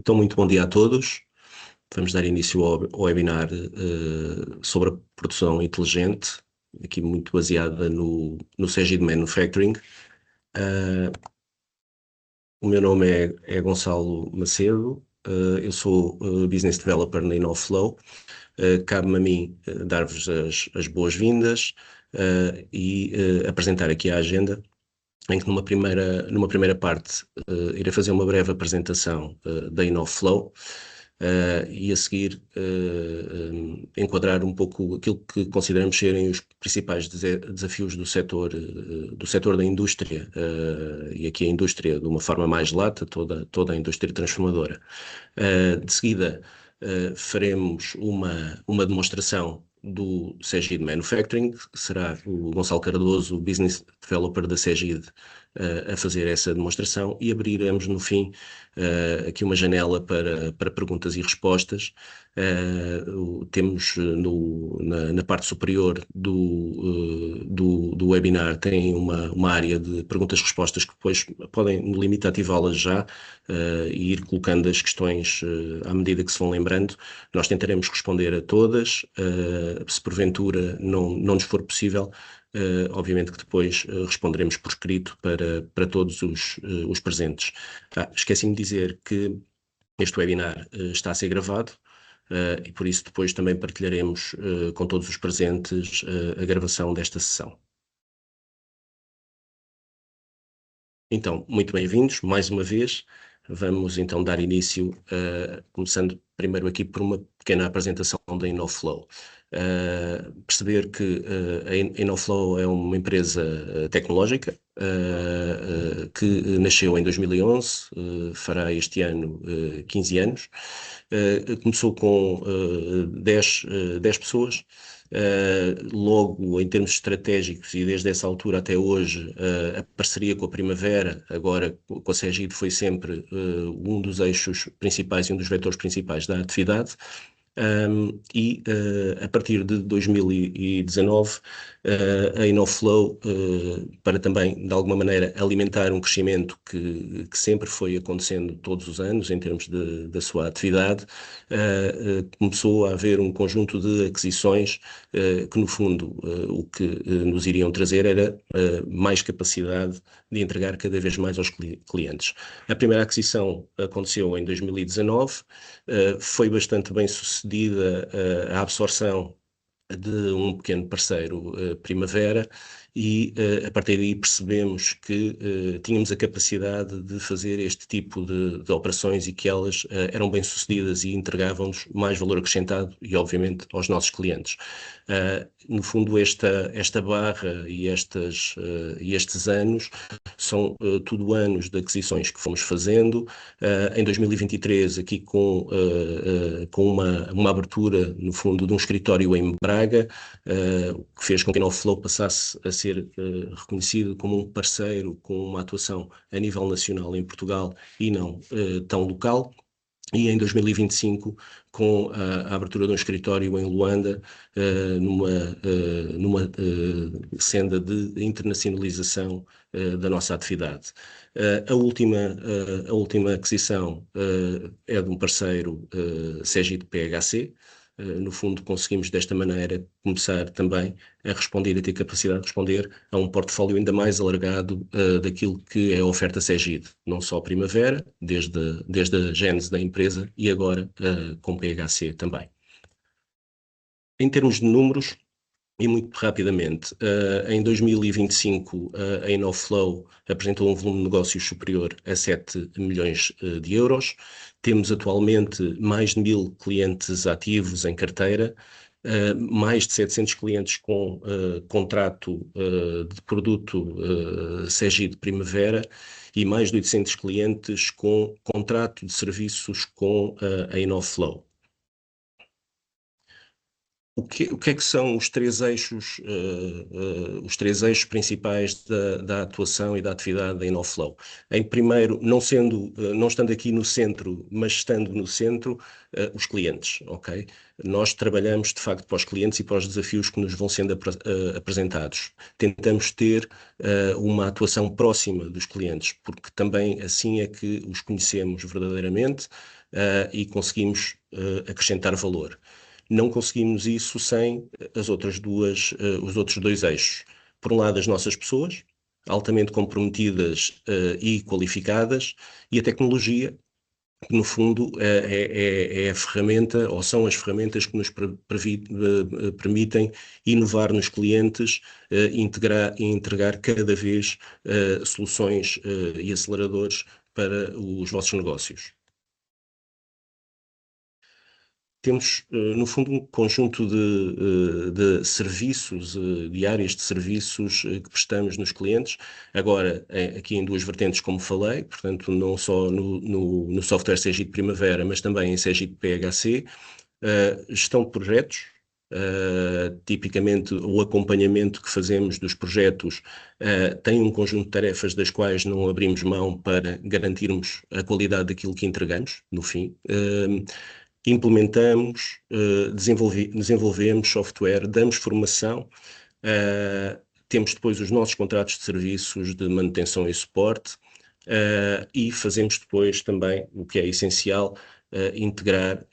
Então, muito bom dia a todos. Vamos dar início ao webinar sobre a produção inteligente, aqui muito baseada no Segid Manufacturing. O meu nome é Gonçalo Macedo, eu sou Business Developer na InnoFlow. Cabe-me a mim dar-vos as boas-vindas e apresentar aqui a agenda, em que numa primeira parte irei fazer uma breve apresentação da InnoFlow e a seguir enquadrar um pouco aquilo que consideramos serem os principais desafios do setor da indústria, e aqui a indústria de uma forma mais lata, toda a indústria transformadora. De seguida faremos uma demonstração do Segid Manufacturing, que será o Gonçalo Cardoso, o Business Developer da Segid, a fazer essa demonstração, e abriremos no fim aqui uma janela para perguntas e respostas. Temos na parte superior do webinar tem uma área de perguntas-respostas que depois podem, no limite, ativá-las já e ir colocando as questões à medida que se vão lembrando. Nós tentaremos responder a todas. Se porventura não nos for possível, obviamente que depois responderemos por escrito para todos os presentes. Esqueci-me de dizer que este webinar está a ser gravado e por isso depois também partilharemos com todos os presentes a gravação desta sessão. Então, muito bem-vindos, mais uma vez. Vamos então dar início, começando primeiro aqui por uma pequena apresentação da InnoFlow. Perceber que a InnoFlow é uma empresa tecnológica que nasceu em 2011, fará este ano 15 anos. Começou com 10 pessoas. Logo, em termos estratégicos, e desde essa altura até hoje, a parceria com a Primavera, agora com a Segid, foi sempre um dos eixos principais e um dos vetores principais da atividade. A partir de 2019, a InnoFlow, para também, de alguma maneira, alimentar um crescimento que sempre foi acontecendo todos os anos em termos da sua atividade, começou a haver um conjunto de aquisições que, no fundo, o que nos iriam trazer era mais capacidade de entregar cada vez mais aos clientes. A primeira aquisição aconteceu em 2019, foi bastante bem sucedida a absorção de um pequeno parceiro, Primavera, e a partir daí percebemos que tínhamos a capacidade de fazer este tipo de operações e que elas eram bem sucedidas e entregavam-nos mais valor acrescentado e, obviamente, aos nossos clientes. No fundo, esta barra e estes anos são tudo anos de aquisições que fomos fazendo. Em 2023, aqui com uma abertura, no fundo, de um escritório em Braga, o que fez com que a InnoFlow passasse a ser reconhecido como um parceiro com uma atuação a nível nacional em Portugal e não tão local. E em 2025, com a abertura de um escritório em Luanda, numa senda de internacionalização da nossa atividade. A última aquisição é de um parceiro, Segid PHC. No fundo, conseguimos desta maneira começar também a responder, a ter capacidade de responder a um portfólio ainda mais alargado daquilo que é a oferta Segid, não só Primavera, desde a gênese da empresa e agora com PHC também. Em termos de números, e muito rapidamente, em 2025 a InnoFlow apresentou um volume de negócios superior a 7 milhões de euros. Temos atualmente mais de 1000 clientes ativos em carteira, mais de 700 clientes com contrato de produto Segid Primavera e mais de 800 clientes com contrato de serviços com a InnoFlow. o que é que são os três eixos principais da atuação e da atividade da InnoFlow? Em primeiro, não estando aqui no centro, mas estando no centro, os clientes, ok? Nós trabalhamos, de facto, para os clientes e para os desafios que nos vão sendo apresentados. Tentamos ter uma atuação próxima dos clientes, porque também assim é que os conhecemos verdadeiramente e conseguimos acrescentar valor. Não conseguimos isso sem os outros dois eixos. Por um lado, as nossas pessoas, altamente comprometidas e qualificadas, e a tecnologia, que no fundo é a ferramenta, ou são as ferramentas que nos permitem inovar nos clientes e entregar cada vez soluções e aceleradores para os vossos negócios. Temos, no fundo, um conjunto de serviços, de áreas de serviços que prestamos nos clientes. Agora, aqui em duas vertentes, como falei, portanto, não só no software Cegid Primavera, mas também em Cegid PHC, gestão de projetos. Tipicamente, o acompanhamento que fazemos dos projetos tem um conjunto de tarefas das quais não abrimos mão para garantirmos a qualidade daquilo que entregamos, no fim. Implementamos, desenvolvemos software, damos formação, temos depois os nossos contratos de serviços de manutenção e suporte, e fazemos depois também, o que é essencial, integrar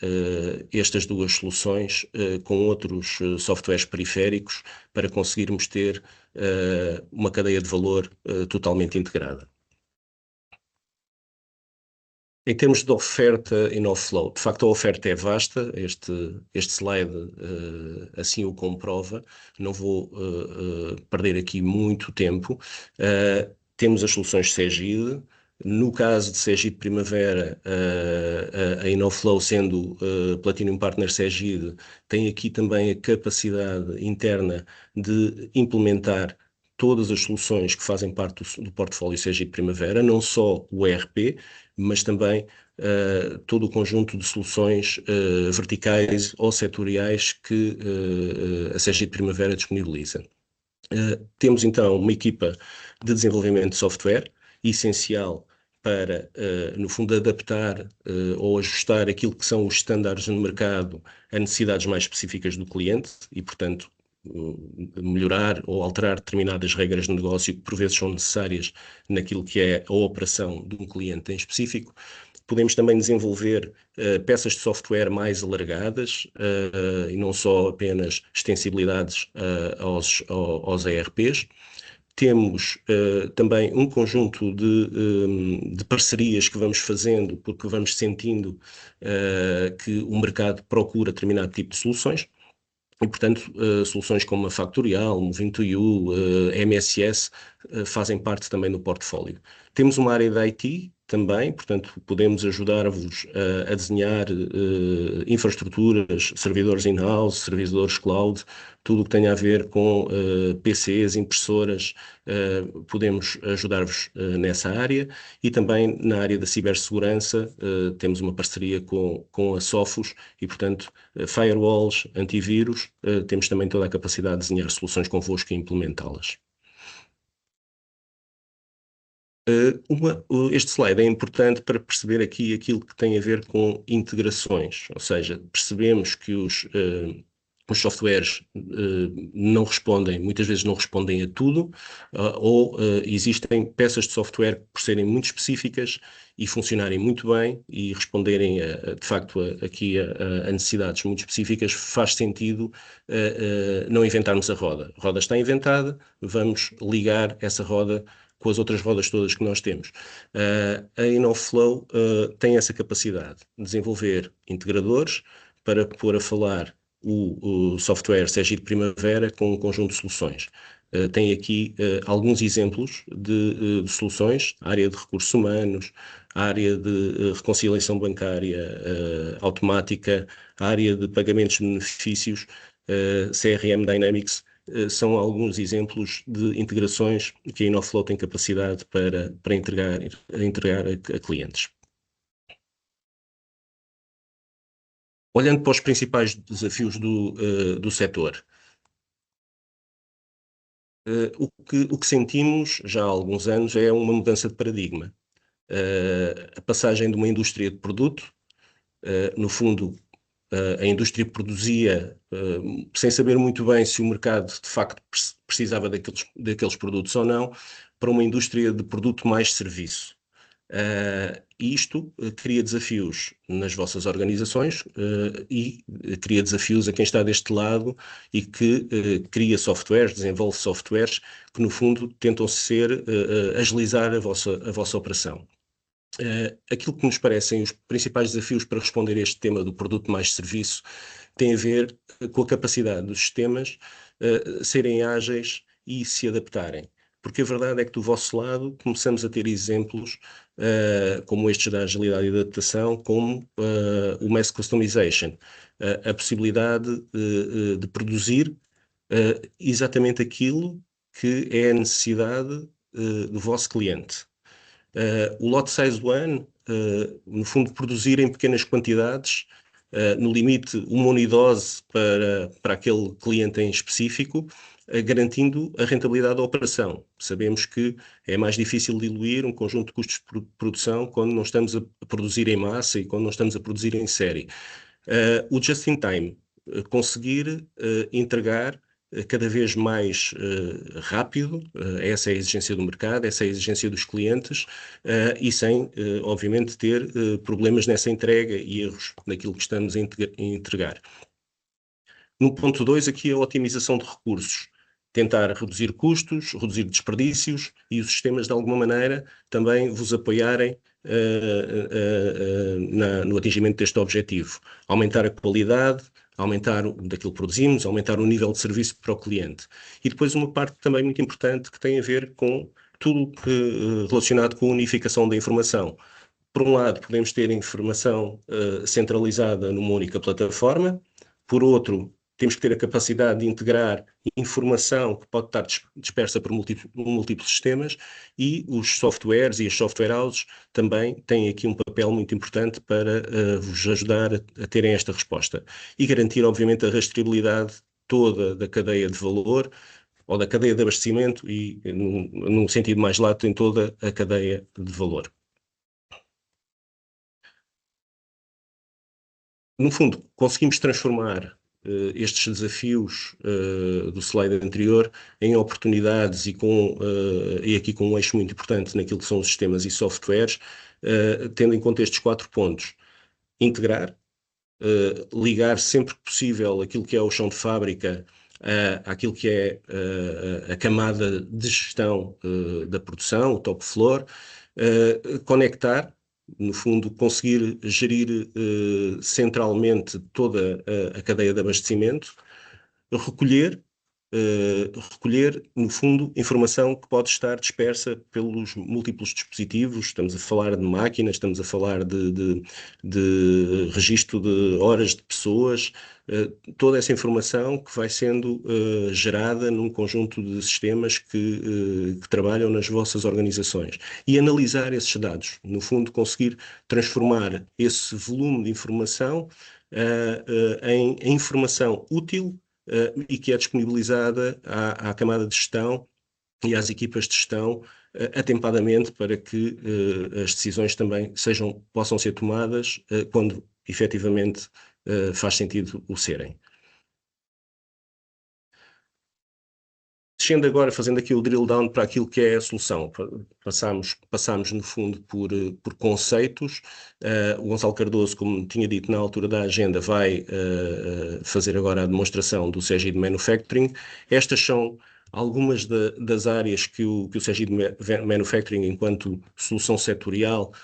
estas duas soluções com outros softwares periféricos para conseguirmos ter uma cadeia de valor totalmente integrada. Em termos de oferta e no flow, de facto a oferta é vasta, este slide assim o comprova, não vou perder aqui muito tempo. Temos as soluções Cegid, no caso de Cegid Primavera, a InnoFlow sendo Platinum Partner Cegid, tem aqui também a capacidade interna de implementar todas as soluções que fazem parte do portfólio Cegid Primavera, não só o ERP, mas também todo o conjunto de soluções verticais ou setoriais que a Cegid Primavera disponibiliza. Temos então uma equipa de desenvolvimento de software, essencial para, no fundo, adaptar ou ajustar aquilo que são os estándares no mercado a necessidades mais específicas do cliente e, portanto, melhorar ou alterar determinadas regras de negócio que por vezes são necessárias naquilo que é a operação de um cliente em específico. Podemos também desenvolver peças de software mais alargadas e não só apenas extensibilidades aos ERPs. Temos também um conjunto de parcerias que vamos fazendo porque vamos sentindo que o mercado procura determinado tipo de soluções. E, portanto, soluções como a Factorial, Moving2You, MSS, fazem parte também do portfólio. Temos uma área de IT também, portanto, podemos ajudar-vos a desenhar infraestruturas, servidores in-house, servidores cloud, tudo o que tenha a ver com PCs, impressoras, podemos ajudar-vos nessa área. E também na área da cibersegurança, temos uma parceria com a Sophos e, portanto, firewalls, antivírus, temos também toda a capacidade de desenhar soluções convosco e implementá-las. Este slide é importante para perceber aqui aquilo que tem a ver com integrações, ou seja, percebemos que os softwares não respondem, muitas vezes não respondem a tudo, ou existem peças de software que, por serem muito específicas e funcionarem muito bem e responderem, de facto, aqui a necessidades muito específicas, faz sentido não inventarmos a roda. A roda está inventada, vamos ligar essa roda com as outras rodas todas que nós temos. A InnoFlow tem essa capacidade de desenvolver integradores para pôr a falar o software Cegid Primavera com um conjunto de soluções. Tem aqui alguns exemplos de soluções, a área de recursos humanos, a área de reconciliação bancária automática, a área de pagamentos de benefícios, CRM Dynamics, são alguns exemplos de integrações que a InnoFlow tem capacidade para entregar a clientes. Olhando para os principais desafios do setor, o que sentimos já há alguns anos é uma mudança de paradigma. A passagem de uma indústria de produto, no fundo, a indústria produzia, sem saber muito bem se o mercado de facto precisava daqueles produtos ou não, para uma indústria de produto mais serviço. Isto cria desafios nas vossas organizações e cria desafios a quem está deste lado e que cria softwares, desenvolve softwares que, no fundo, tentam agilizar a vossa operação. Aquilo que nos parecem os principais desafios para responder a este tema do produto mais serviço tem a ver com a capacidade dos sistemas serem ágeis e se adaptarem. Porque a verdade é que do vosso lado começamos a ter exemplos como estes da agilidade e adaptação, como o mass customization, a possibilidade de produzir exatamente aquilo que é a necessidade do vosso cliente. O lot size one, no fundo, produzir em pequenas quantidades, no limite, uma unidose para aquele cliente em específico, garantindo a rentabilidade da operação. Sabemos que é mais difícil diluir um conjunto de custos de produção quando não estamos a produzir em massa e quando não estamos a produzir em série. O just-in-time, conseguir entregar cada vez mais rápido, essa é a exigência do mercado, essa é a exigência dos clientes, e sem, obviamente, ter problemas nessa entrega e erros naquilo que estamos a entregar. No ponto 2, aqui a otimização de recursos. Tentar reduzir custos, reduzir desperdícios e os sistemas, de alguma maneira, também vos apoiarem no atingimento deste objetivo. Aumentar a qualidade, aumentar daquilo que produzimos, aumentar o nível de serviço para o cliente. E depois uma parte também muito importante que tem a ver com tudo relacionado com a unificação da informação. Por um lado, podemos ter informação centralizada numa única plataforma. Por outro, temos que ter a capacidade de integrar informação que pode estar dispersa por múltiplos sistemas, e os softwares e as software houses também têm aqui um papel muito importante para vos ajudar a terem esta resposta e garantir, obviamente, a rastreabilidade toda da cadeia de valor ou da cadeia de abastecimento e, num sentido mais lato, em toda a cadeia de valor. No fundo, conseguimos transformar estes desafios do slide anterior em oportunidades e aqui com um eixo muito importante naquilo que são os sistemas e softwares, tendo em conta estes 4 pontos. Integrar, ligar sempre que possível aquilo que é o chão de fábrica àquilo que é a camada de gestão da produção, o top floor, conectar, no fundo, conseguir gerir centralmente toda a cadeia de abastecimento, recolher, no fundo, informação que pode estar dispersa pelos múltiplos dispositivos. Estamos a falar de máquinas, estamos a falar de registro de horas de pessoas, toda essa informação que vai sendo gerada num conjunto de sistemas que trabalham nas vossas organizações. E analisar esses dados, no fundo, conseguir transformar esse volume de informação em informação útil e que é disponibilizada à camada de gestão e às equipas de gestão atempadamente para que as decisões também possam ser tomadas quando efetivamente faz sentido o serem. Descendo agora, fazendo aqui o drill down para aquilo que é a solução, passamos no fundo por conceitos. O Gonçalo Cardoso, como tinha dito na altura da agenda, vai fazer agora a demonstração do CGI de Manufacturing. Estas são algumas das áreas que o CGI de Manufacturing, enquanto solução setorial,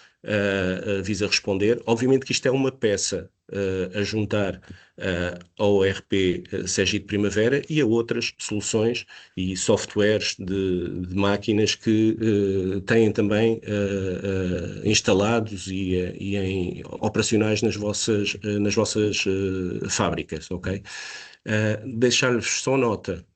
visa responder. Obviamente que isto é uma peça a juntar ao ERP CGI de Primavera e a outras soluções e softwares de máquinas que têm também instalados e operacionais nas vossas fábricas, ok? Deixar-lhes só nota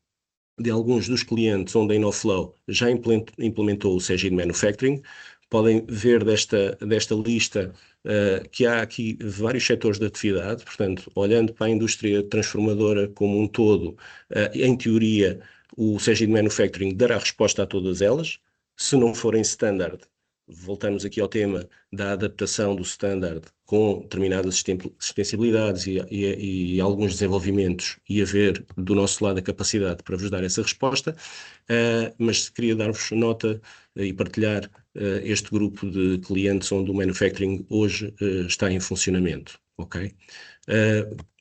de alguns dos clientes onde a InnoFlow já implementou o CGI de Manufacturing. Podem ver desta lista que há aqui vários setores de atividade, portanto, olhando para a indústria transformadora como um todo, em teoria, o CGI de Manufacturing dará resposta a todas elas. Se não forem standard, voltamos aqui ao tema da adaptação do standard com determinadas extensibilidades e alguns desenvolvimentos e haver do nosso lado a capacidade para vos dar essa resposta, mas queria dar-vos nota e partilhar este grupo de clientes onde o manufacturing hoje está em funcionamento, ok?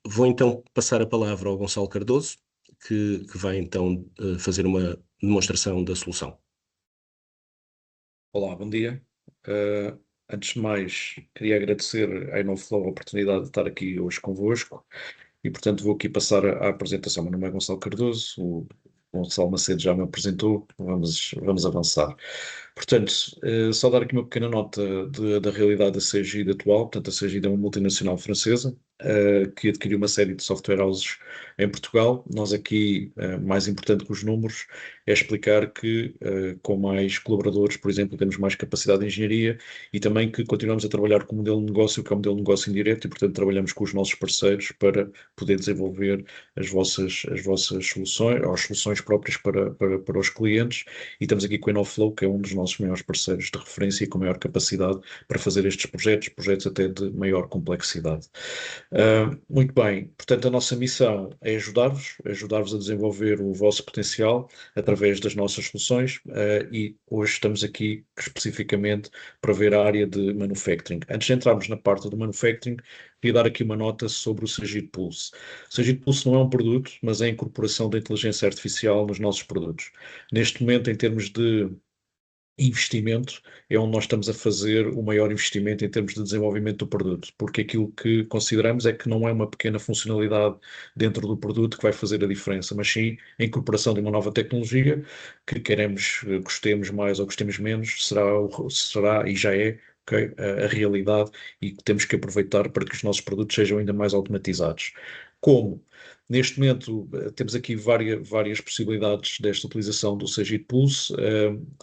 Vou então passar a palavra ao Gonçalo Cardoso, que vai então fazer uma demonstração da solução. Olá, bom dia. Antes de mais, queria agradecer à InnoFlow a oportunidade de estar aqui hoje convosco e, portanto, vou aqui passar a apresentação. Meu nome é Gonçalo Cardoso, o Gonçalo Macedo já me apresentou, vamos avançar. Portanto, só dar aqui uma pequena nota da realidade da CGI atual. Portanto, a CGI é uma multinacional francesa que adquiriu uma série de software houses em Portugal. Nós aqui, mais importante que os números, é explicar que com mais colaboradores, por exemplo, temos mais capacidade de engenharia e também que continuamos a trabalhar com o modelo de negócio, que é o modelo de negócio indireto, e, portanto, trabalhamos com os nossos parceiros para poder desenvolver as vossas soluções, ou as soluções próprias para os clientes. E estamos aqui com a InnoFlow, que é um dos nossos maiores parceiros de referência e com maior capacidade para fazer estes projetos até de maior complexidade. Muito bem, portanto, a nossa missão é ajudar-vos a desenvolver o vosso potencial através das nossas soluções, e hoje estamos aqui especificamente para ver a área de manufacturing. Antes de entrarmos na parte do manufacturing, queria dar aqui uma nota sobre o Sagit Pulse. O Sagit Pulse não é um produto, mas é a incorporação da inteligência artificial nos nossos produtos. Neste momento, em termos de investimento, é onde nós estamos a fazer o maior investimento em termos de desenvolvimento do produto, porque aquilo que consideramos é que não é uma pequena funcionalidade dentro do produto que vai fazer a diferença, mas sim a incorporação de uma nova tecnologia que queremos, gostemos mais ou gostemos menos, será e já é, okay, a realidade, e que temos que aproveitar para que os nossos produtos sejam ainda mais automatizados. Como? Neste momento, temos aqui várias possibilidades desta utilização do Sagit Pulse.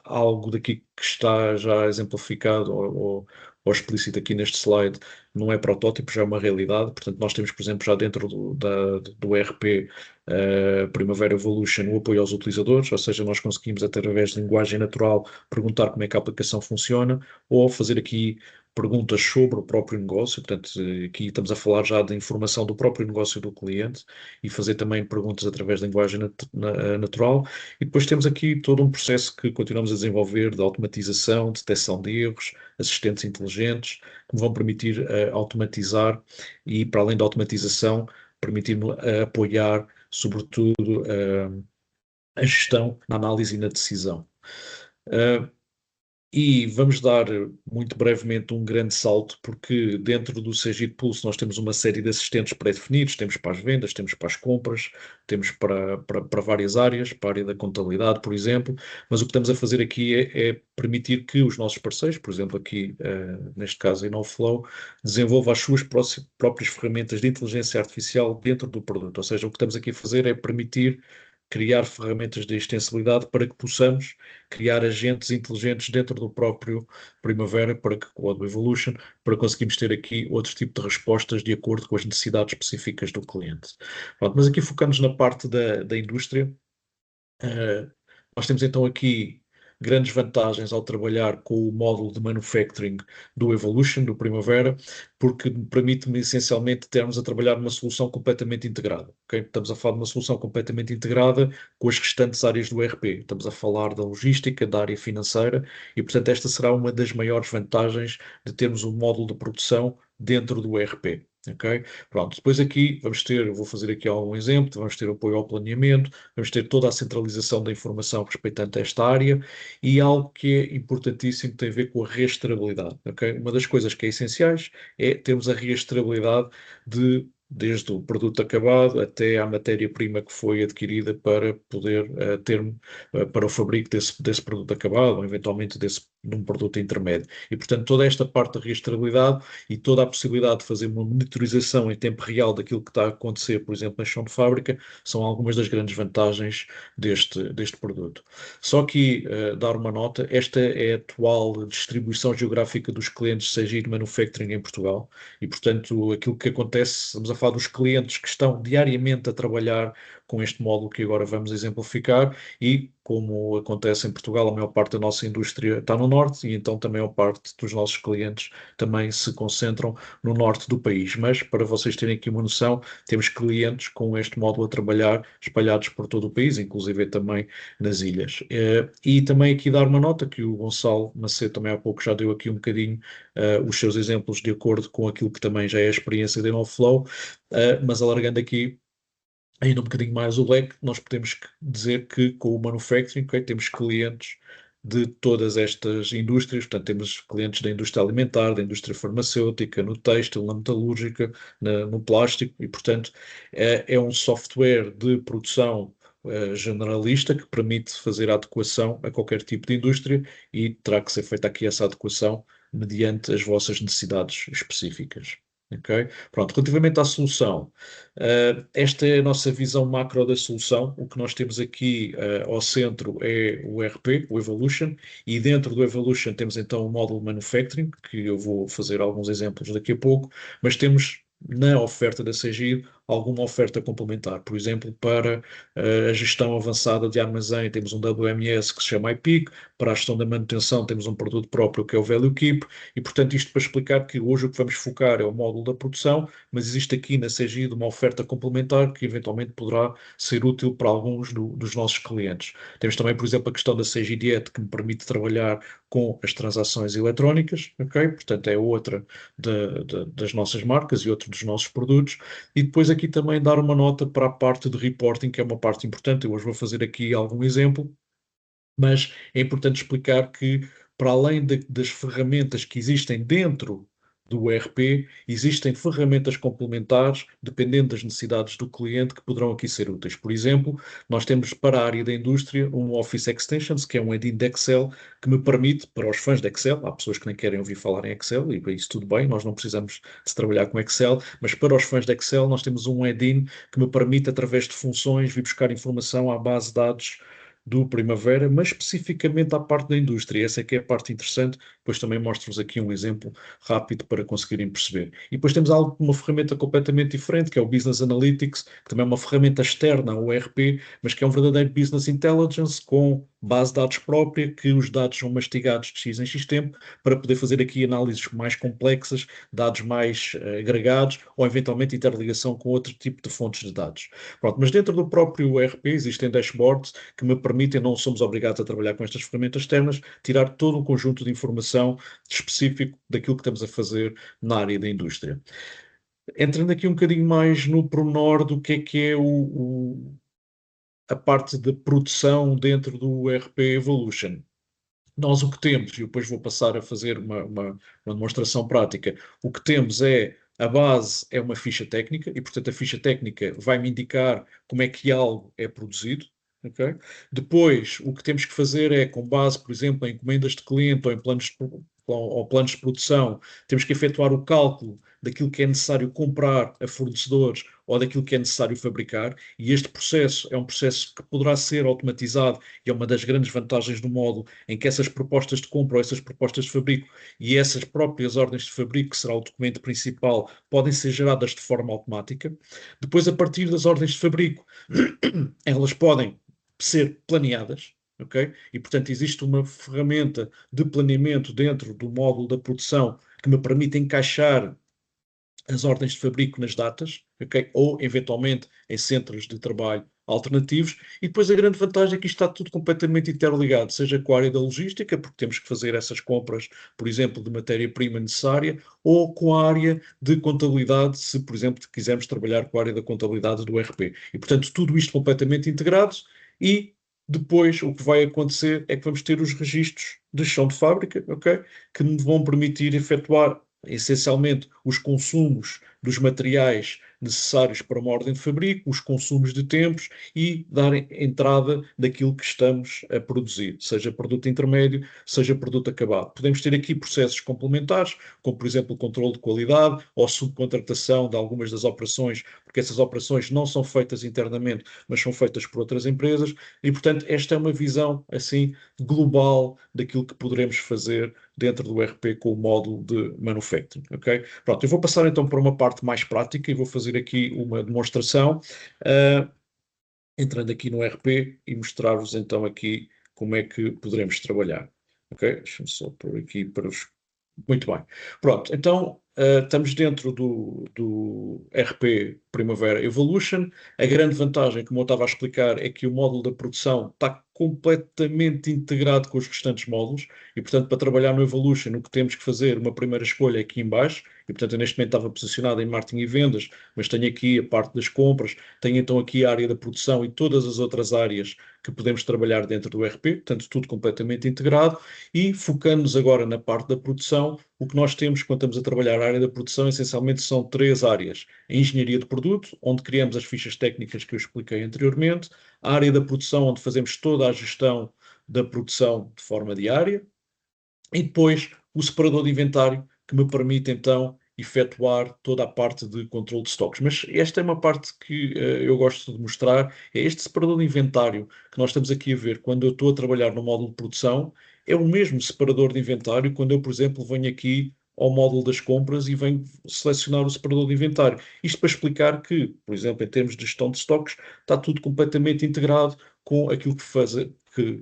Algo daqui que está já exemplificado ou explícito aqui neste slide não é protótipo, já é uma realidade. Portanto, nós temos, por exemplo, já dentro do ERP Primavera Evolution o apoio aos utilizadores, ou seja, nós conseguimos, através de linguagem natural, perguntar como é que a aplicação funciona ou fazer aqui perguntas sobre o próprio negócio. Portanto, aqui estamos a falar já de informação do próprio negócio do cliente e fazer também perguntas através de linguagem natural. E depois temos aqui todo um processo que continuamos a desenvolver de automatização, detecção de erros, assistentes inteligentes, que me vão permitir automatizar e, para além da automatização, permitir-me apoiar, sobretudo, a gestão, na análise e na decisão. E vamos dar muito brevemente um grande salto, porque dentro do Sagit Pulse nós temos uma série de assistentes pré-definidos, temos para as vendas, temos para as compras, temos para várias áreas, para a área da contabilidade, por exemplo, mas o que estamos a fazer aqui é permitir que os nossos parceiros, por exemplo aqui, neste caso a InnoFlow, desenvolva as suas próprias ferramentas de inteligência artificial dentro do produto. Ou seja, o que estamos aqui a fazer é permitir criar ferramentas de extensibilidade para que possamos criar agentes inteligentes dentro do próprio Primavera, para que, com o Evolution, para conseguirmos ter aqui outro tipo de respostas de acordo com as necessidades específicas do cliente. Pronto, mas aqui focamos na parte da indústria. Nós temos então aqui grandes vantagens ao trabalhar com o módulo de manufacturing do Evolution, do Primavera, porque permite-me essencialmente termos a trabalhar numa solução completamente integrada. Okay? Estamos a falar de uma solução completamente integrada com as restantes áreas do ERP. Estamos a falar da logística, da área financeira, e portanto esta será uma das maiores vantagens de termos um módulo de produção dentro do ERP. Ok? Pronto, depois aqui vamos ter, vou fazer aqui algum exemplo, vamos ter apoio ao planeamento, vamos ter toda a centralização da informação respeitante a esta área, e algo que é importantíssimo tem a ver com a rastreabilidade. Okay? Uma das coisas que é essenciais é termos a rastreabilidade desde o produto acabado até à matéria-prima que foi adquirida para poder para o fabrico desse produto acabado, ou eventualmente num produto intermédio. E, portanto, toda esta parte da rastreabilidade e toda a possibilidade de fazer uma monitorização em tempo real daquilo que está a acontecer, por exemplo, na chão de fábrica, são algumas das grandes vantagens deste produto. Só que, dar uma nota, esta é a atual distribuição geográfica dos clientes CGI de Manufacturing em Portugal e, portanto, aquilo que acontece, estamos a falar dos clientes que estão diariamente a trabalhar com este módulo que agora vamos exemplificar e, como acontece em Portugal, a maior parte da nossa indústria está no norte e então também a maior parte dos nossos clientes também se concentram no norte do país. Mas, para vocês terem aqui uma noção, temos clientes com este módulo a trabalhar espalhados por todo o país, inclusive também nas ilhas. E também aqui dar uma nota que o Gonçalo Macedo também há pouco já deu aqui um bocadinho os seus exemplos de acordo com aquilo que também já é a experiência da InnoFlow, mas alargando aqui ainda um bocadinho mais o leque, nós podemos dizer que com o manufacturing, okay, temos clientes de todas estas indústrias, portanto temos clientes da indústria alimentar, da indústria farmacêutica, no têxtil, na metalúrgica, no plástico e portanto é um software de produção generalista que permite fazer a adequação a qualquer tipo de indústria e terá que ser feita aqui essa adequação mediante as vossas necessidades específicas. Okay? Pronto, relativamente à solução, esta é a nossa visão macro da solução. O que nós temos aqui ao centro é o ERP, o Evolution, e dentro do Evolution temos então o módulo Manufacturing, que eu vou fazer alguns exemplos daqui a pouco, mas temos na oferta da CGI alguma oferta complementar. Por exemplo, para a gestão avançada de armazém temos um WMS que se chama iPeak, para a gestão da manutenção temos um produto próprio que é o Value Keep, e portanto isto para explicar que hoje o que vamos focar é o módulo da produção, mas existe aqui na CGI uma oferta complementar que eventualmente poderá ser útil para alguns dos nossos clientes. Temos também, por exemplo, a questão da CGI Diet, que me permite trabalhar com as transações eletrónicas, ok? Portanto, é outra das nossas marcas e outro dos nossos produtos. E depois aqui também dar uma nota para a parte de reporting, que é uma parte importante. Eu hoje vou fazer aqui algum exemplo, mas é importante explicar que, para além das ferramentas que existem dentro do ERP, existem ferramentas complementares, dependendo das necessidades do cliente, que poderão aqui ser úteis. Por exemplo, nós temos para a área da indústria um Office Extensions, que é um add-in de Excel, que me permite, para os fãs de Excel, há pessoas que nem querem ouvir falar em Excel, e para isso tudo bem, nós não precisamos de trabalhar com Excel, mas para os fãs de Excel nós temos um add-in que me permite, através de funções, vir buscar informação à base de dados do Primavera, mas especificamente à parte da indústria. Essa é que é a parte interessante. Depois também mostro-vos aqui um exemplo rápido para conseguirem perceber. E depois temos uma ferramenta completamente diferente, que é o Business Analytics, que também é uma ferramenta externa ao ERP, mas que é um verdadeiro Business Intelligence com base de dados própria, que os dados são mastigados de X em X tempo, para poder fazer aqui análises mais complexas, dados mais agregados, ou eventualmente interligação com outro tipo de fontes de dados. Pronto, mas dentro do próprio ERP existem dashboards que me permitem, não somos obrigados a trabalhar com estas ferramentas externas, tirar todo um conjunto de informação específico daquilo que estamos a fazer na área da indústria. Entrando aqui um bocadinho mais no pormenor do que é a parte de produção dentro do ERP Evolution. Nós o que temos, e depois vou passar a fazer uma demonstração prática, o que temos é a base é uma ficha técnica e, portanto, a ficha técnica vai-me indicar como é que algo é produzido. Okay? Depois, o que temos que fazer é, com base, por exemplo, em encomendas de cliente ou planos de produção, temos que efetuar o cálculo daquilo que é necessário comprar a fornecedores ou daquilo que é necessário fabricar, e este processo é um processo que poderá ser automatizado e é uma das grandes vantagens do módulo, em que essas propostas de compra ou essas propostas de fabrico e essas próprias ordens de fabrico, que será o documento principal, podem ser geradas de forma automática. Depois, a partir das ordens de fabrico, elas podem ser planeadas, ok? E, portanto, existe uma ferramenta de planeamento dentro do módulo da produção que me permite encaixar as ordens de fabrico nas datas, ok? Ou, eventualmente, em centros de trabalho alternativos. E depois a grande vantagem é que isto está tudo completamente interligado, seja com a área da logística, porque temos que fazer essas compras, por exemplo, de matéria-prima necessária, ou com a área de contabilidade, se, por exemplo, quisermos trabalhar com a área da contabilidade do ERP. E, portanto, tudo isto completamente integrado e depois o que vai acontecer é que vamos ter os registros de chão de fábrica, ok? Que me vão permitir efetuar essencialmente os consumos dos materiais necessários para uma ordem de fabrico, os consumos de tempos e dar entrada daquilo que estamos a produzir, seja produto intermédio, seja produto acabado. Podemos ter aqui processos complementares, como por exemplo o controle de qualidade ou subcontratação de algumas das operações, porque essas operações não são feitas internamente, mas são feitas por outras empresas e, portanto, esta é uma visão assim global daquilo que poderemos fazer dentro do ERP com o módulo de manufacturing, ok? Pronto, eu vou passar então para uma parte mais prática e vou fazer aqui uma demonstração, entrando aqui no ERP e mostrar-vos então aqui como é que poderemos trabalhar, ok? Deixa-me só pôr aqui para vos... Muito bem. Pronto, então estamos dentro do ERP Primavera Evolution. A grande vantagem, como eu estava a explicar, é que o módulo da produção está completamente integrado com os restantes módulos e, portanto, para trabalhar no Evolution, o que temos que fazer, uma primeira escolha é aqui em baixo, e, portanto, eu neste momento estava posicionado em marketing e vendas, mas tenho aqui a parte das compras, tenho então aqui a área da produção e todas as outras áreas que podemos trabalhar dentro do ERP, portanto, tudo completamente integrado, e focando-nos agora na parte da produção, o que nós temos quando estamos a trabalhar a área da produção, essencialmente são três áreas. A engenharia de produto, onde criamos as fichas técnicas que eu expliquei anteriormente, a área da produção, onde fazemos toda a gestão da produção de forma diária, e depois o separador de inventário, que me permite então efetuar toda a parte de controle de estoques. Mas esta é uma parte que eu gosto de mostrar, é este separador de inventário que nós estamos aqui a ver quando eu estou a trabalhar no módulo de produção, é o mesmo separador de inventário quando eu, por exemplo, venho aqui ao módulo das compras e venho selecionar o separador de inventário. Isto para explicar que, por exemplo, em termos de gestão de estoques, está tudo completamente integrado com aquilo que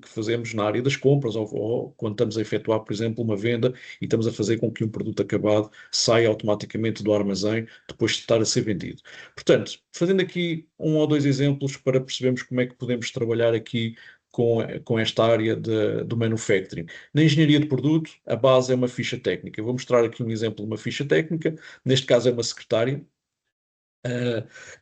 fazemos na área das compras ou quando estamos a efetuar, por exemplo, uma venda e estamos a fazer com que um produto acabado saia automaticamente do armazém depois de estar a ser vendido. Portanto, fazendo aqui um ou dois exemplos para percebermos como é que podemos trabalhar aqui com esta área do manufacturing. Na engenharia de produto, a base é uma ficha técnica. Eu vou mostrar aqui um exemplo de uma ficha técnica. Neste caso é uma secretária.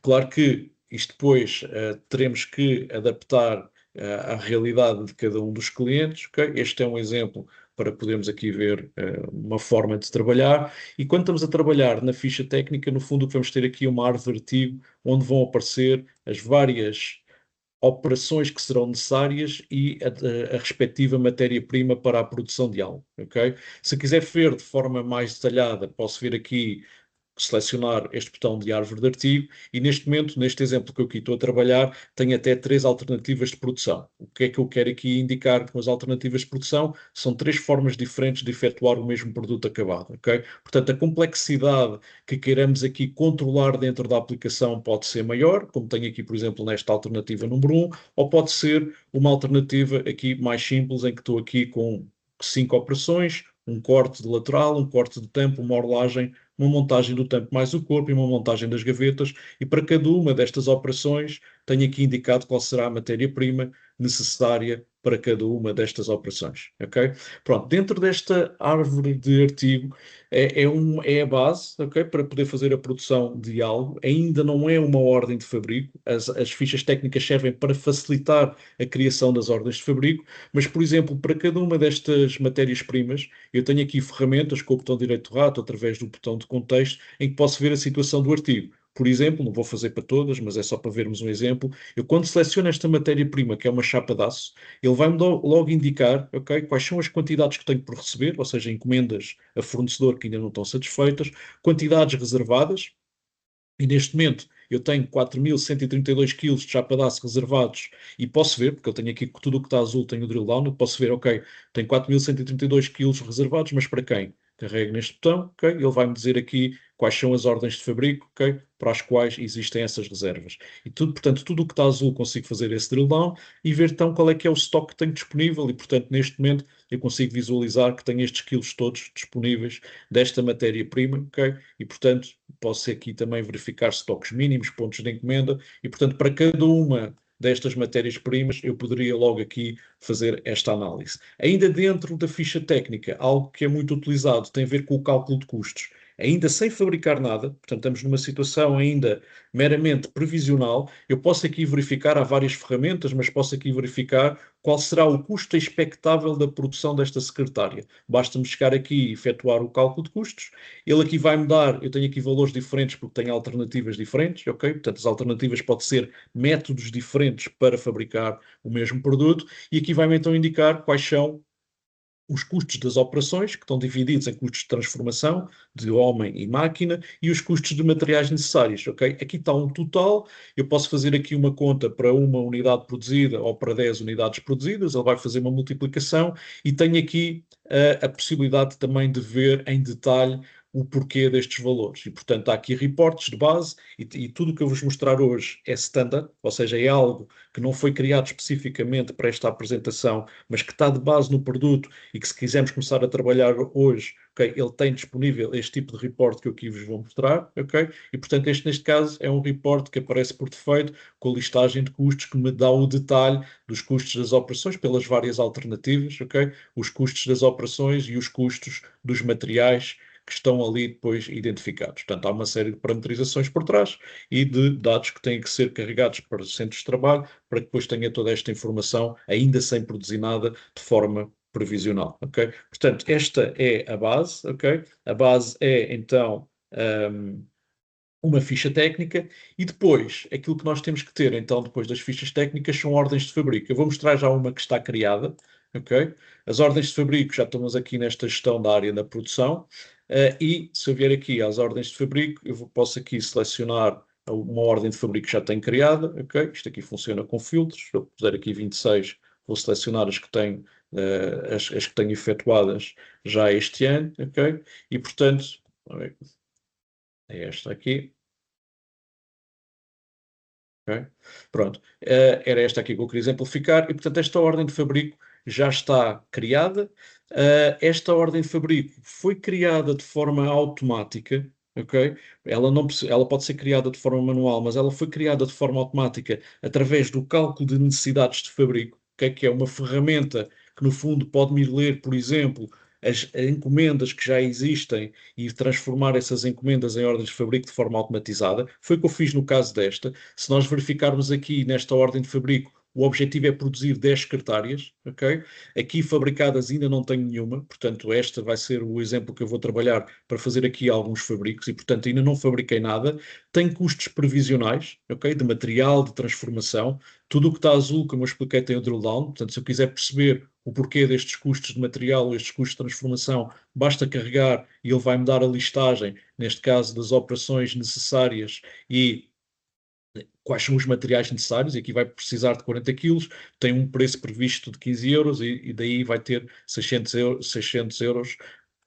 Claro que isto depois teremos que adaptar à realidade de cada um dos clientes, ok? Este é um exemplo para podermos aqui ver uma forma de trabalhar. E quando estamos a trabalhar na ficha técnica, no fundo, o que vamos ter aqui é uma árvore de artigo onde vão aparecer as várias operações que serão necessárias e a respectiva matéria-prima para a produção de algo, ok? Se quiser ver de forma mais detalhada, posso vir aqui selecionar este botão de árvore de artigo e neste momento, neste exemplo que eu aqui estou a trabalhar, tenho até três alternativas de produção. O que é que eu quero aqui indicar com as alternativas de produção? São três formas diferentes de efetuar o mesmo produto acabado, ok? Portanto, a complexidade que queiramos aqui controlar dentro da aplicação pode ser maior, como tenho aqui, por exemplo, nesta alternativa número 1, ou pode ser uma alternativa aqui mais simples, em que estou aqui com 5 operações, um corte de lateral, um corte de tampo, uma orlagem, uma montagem do tampo mais o corpo e uma montagem das gavetas, e para cada uma destas operações tenho aqui indicado qual será a matéria-prima necessária para cada uma destas operações, ok? Pronto, dentro desta árvore de artigo é a base, ok? Para poder fazer a produção de algo, ainda não é uma ordem de fabrico, as fichas técnicas servem para facilitar a criação das ordens de fabrico, mas, por exemplo, para cada uma destas matérias-primas, eu tenho aqui ferramentas com o botão direito do rato, através do botão de contexto, em que posso ver a situação do artigo. Por exemplo, não vou fazer para todas, mas é só para vermos um exemplo. Eu, quando seleciono esta matéria-prima, que é uma chapa de aço, ele vai-me logo indicar, ok, quais são as quantidades que tenho por receber, ou seja, encomendas a fornecedor que ainda não estão satisfeitas, quantidades reservadas, e neste momento eu tenho 4.132 kg de chapa de aço reservados e posso ver, porque eu tenho aqui tudo o que está azul, tenho o drill down, eu posso ver, ok, tenho 4.132 kg reservados, mas para quem? Carrego neste botão, ok, ele vai-me dizer aqui quais são as ordens de fabrico, ok, para as quais existem essas reservas. E tudo, portanto, tudo o que está azul consigo fazer esse drill down e ver então qual é que é o estoque que tenho disponível e, portanto, neste momento eu consigo visualizar que tenho estes quilos todos disponíveis desta matéria-prima, ok? E, portanto, posso aqui também verificar estoques mínimos, pontos de encomenda, e, portanto, para cada uma destas matérias-primas, eu poderia logo aqui fazer esta análise. Ainda dentro da ficha técnica, algo que é muito utilizado tem a ver com o cálculo de custos. ainda sem fabricar nada, portanto estamos numa situação ainda meramente previsional. Eu posso aqui verificar, há várias ferramentas, mas posso aqui verificar qual será o custo expectável da produção desta secretária. Basta-me chegar aqui e efetuar o cálculo de custos. Ele aqui vai-me dar, eu tenho aqui valores diferentes porque tenho alternativas diferentes, ok? Portanto, as alternativas podem ser métodos diferentes para fabricar o mesmo produto, e aqui vai-me então indicar quais são os custos das operações, que estão divididos em custos de transformação, de homem e máquina, e os custos de materiais necessários, ok? Aqui está um total, eu posso fazer aqui uma conta para uma unidade produzida ou para 10 unidades produzidas, ele vai fazer uma multiplicação, e tenho aqui a possibilidade também de ver em detalhe o porquê destes valores. E, portanto, há aqui reportes de base, e tudo o que eu vos mostrar hoje é standard, ou seja, é algo que não foi criado especificamente para esta apresentação, mas que está de base no produto, e que, se quisermos começar a trabalhar hoje, okay, ele tem disponível este tipo de report que eu aqui vos vou mostrar, ok? E, portanto, este, neste caso, é um report que aparece por defeito, com a listagem de custos, que me dá o detalhe dos custos das operações pelas várias alternativas, ok? Os custos das operações e os custos dos materiais que estão ali depois identificados. Portanto, há uma série de parametrizações por trás e de dados que têm que ser carregados para os centros de trabalho, para que depois tenha toda esta informação, ainda sem produzir nada, de forma previsional, ok? Portanto, esta é a base, ok? A base é, então, uma ficha técnica, e depois, aquilo que nós temos que ter, então, depois das fichas técnicas, são ordens de fabrico. Eu vou mostrar já uma que está criada, ok? As ordens de fabrico, já estamos aqui nesta gestão da área da produção, e se eu vier aqui às ordens de fabrico, posso aqui selecionar uma ordem de fabrico que já tenho criada, ok? Isto aqui funciona com filtros. Se eu puser aqui 26, vou selecionar as que tenho, as que tenho efetuadas já este ano, ok? E, portanto, é esta aqui. Ok? Pronto, era esta aqui que eu queria exemplificar, e portanto esta ordem de fabrico já está criada. Esta ordem de fabrico foi criada de forma automática, ok? Ela pode ser criada de forma manual, mas ela foi criada de forma automática através do cálculo de necessidades de fabrico, ok? Que é uma ferramenta que no fundo pode-me ler, por exemplo, as encomendas que já existem e transformar essas encomendas em ordens de fabrico de forma automatizada. Foi o que eu fiz no caso desta. Se nós verificarmos aqui nesta ordem de fabrico, o objetivo é produzir 10 secretárias, ok? Aqui fabricadas ainda não tenho nenhuma, portanto esta vai ser o exemplo que eu vou trabalhar para fazer aqui alguns fabricos, e portanto ainda não fabriquei nada. Tem custos previsionais, ok? De material, de transformação. Tudo o que está azul, como eu expliquei, tem o drill down, portanto se eu quiser perceber o porquê destes custos de material ou estes custos de transformação, basta carregar e ele vai-me dar a listagem, neste caso das operações necessárias e quais são os materiais necessários, e aqui vai precisar de 40 quilos, tem um preço previsto de 15 euros, e daí vai ter 600 euros,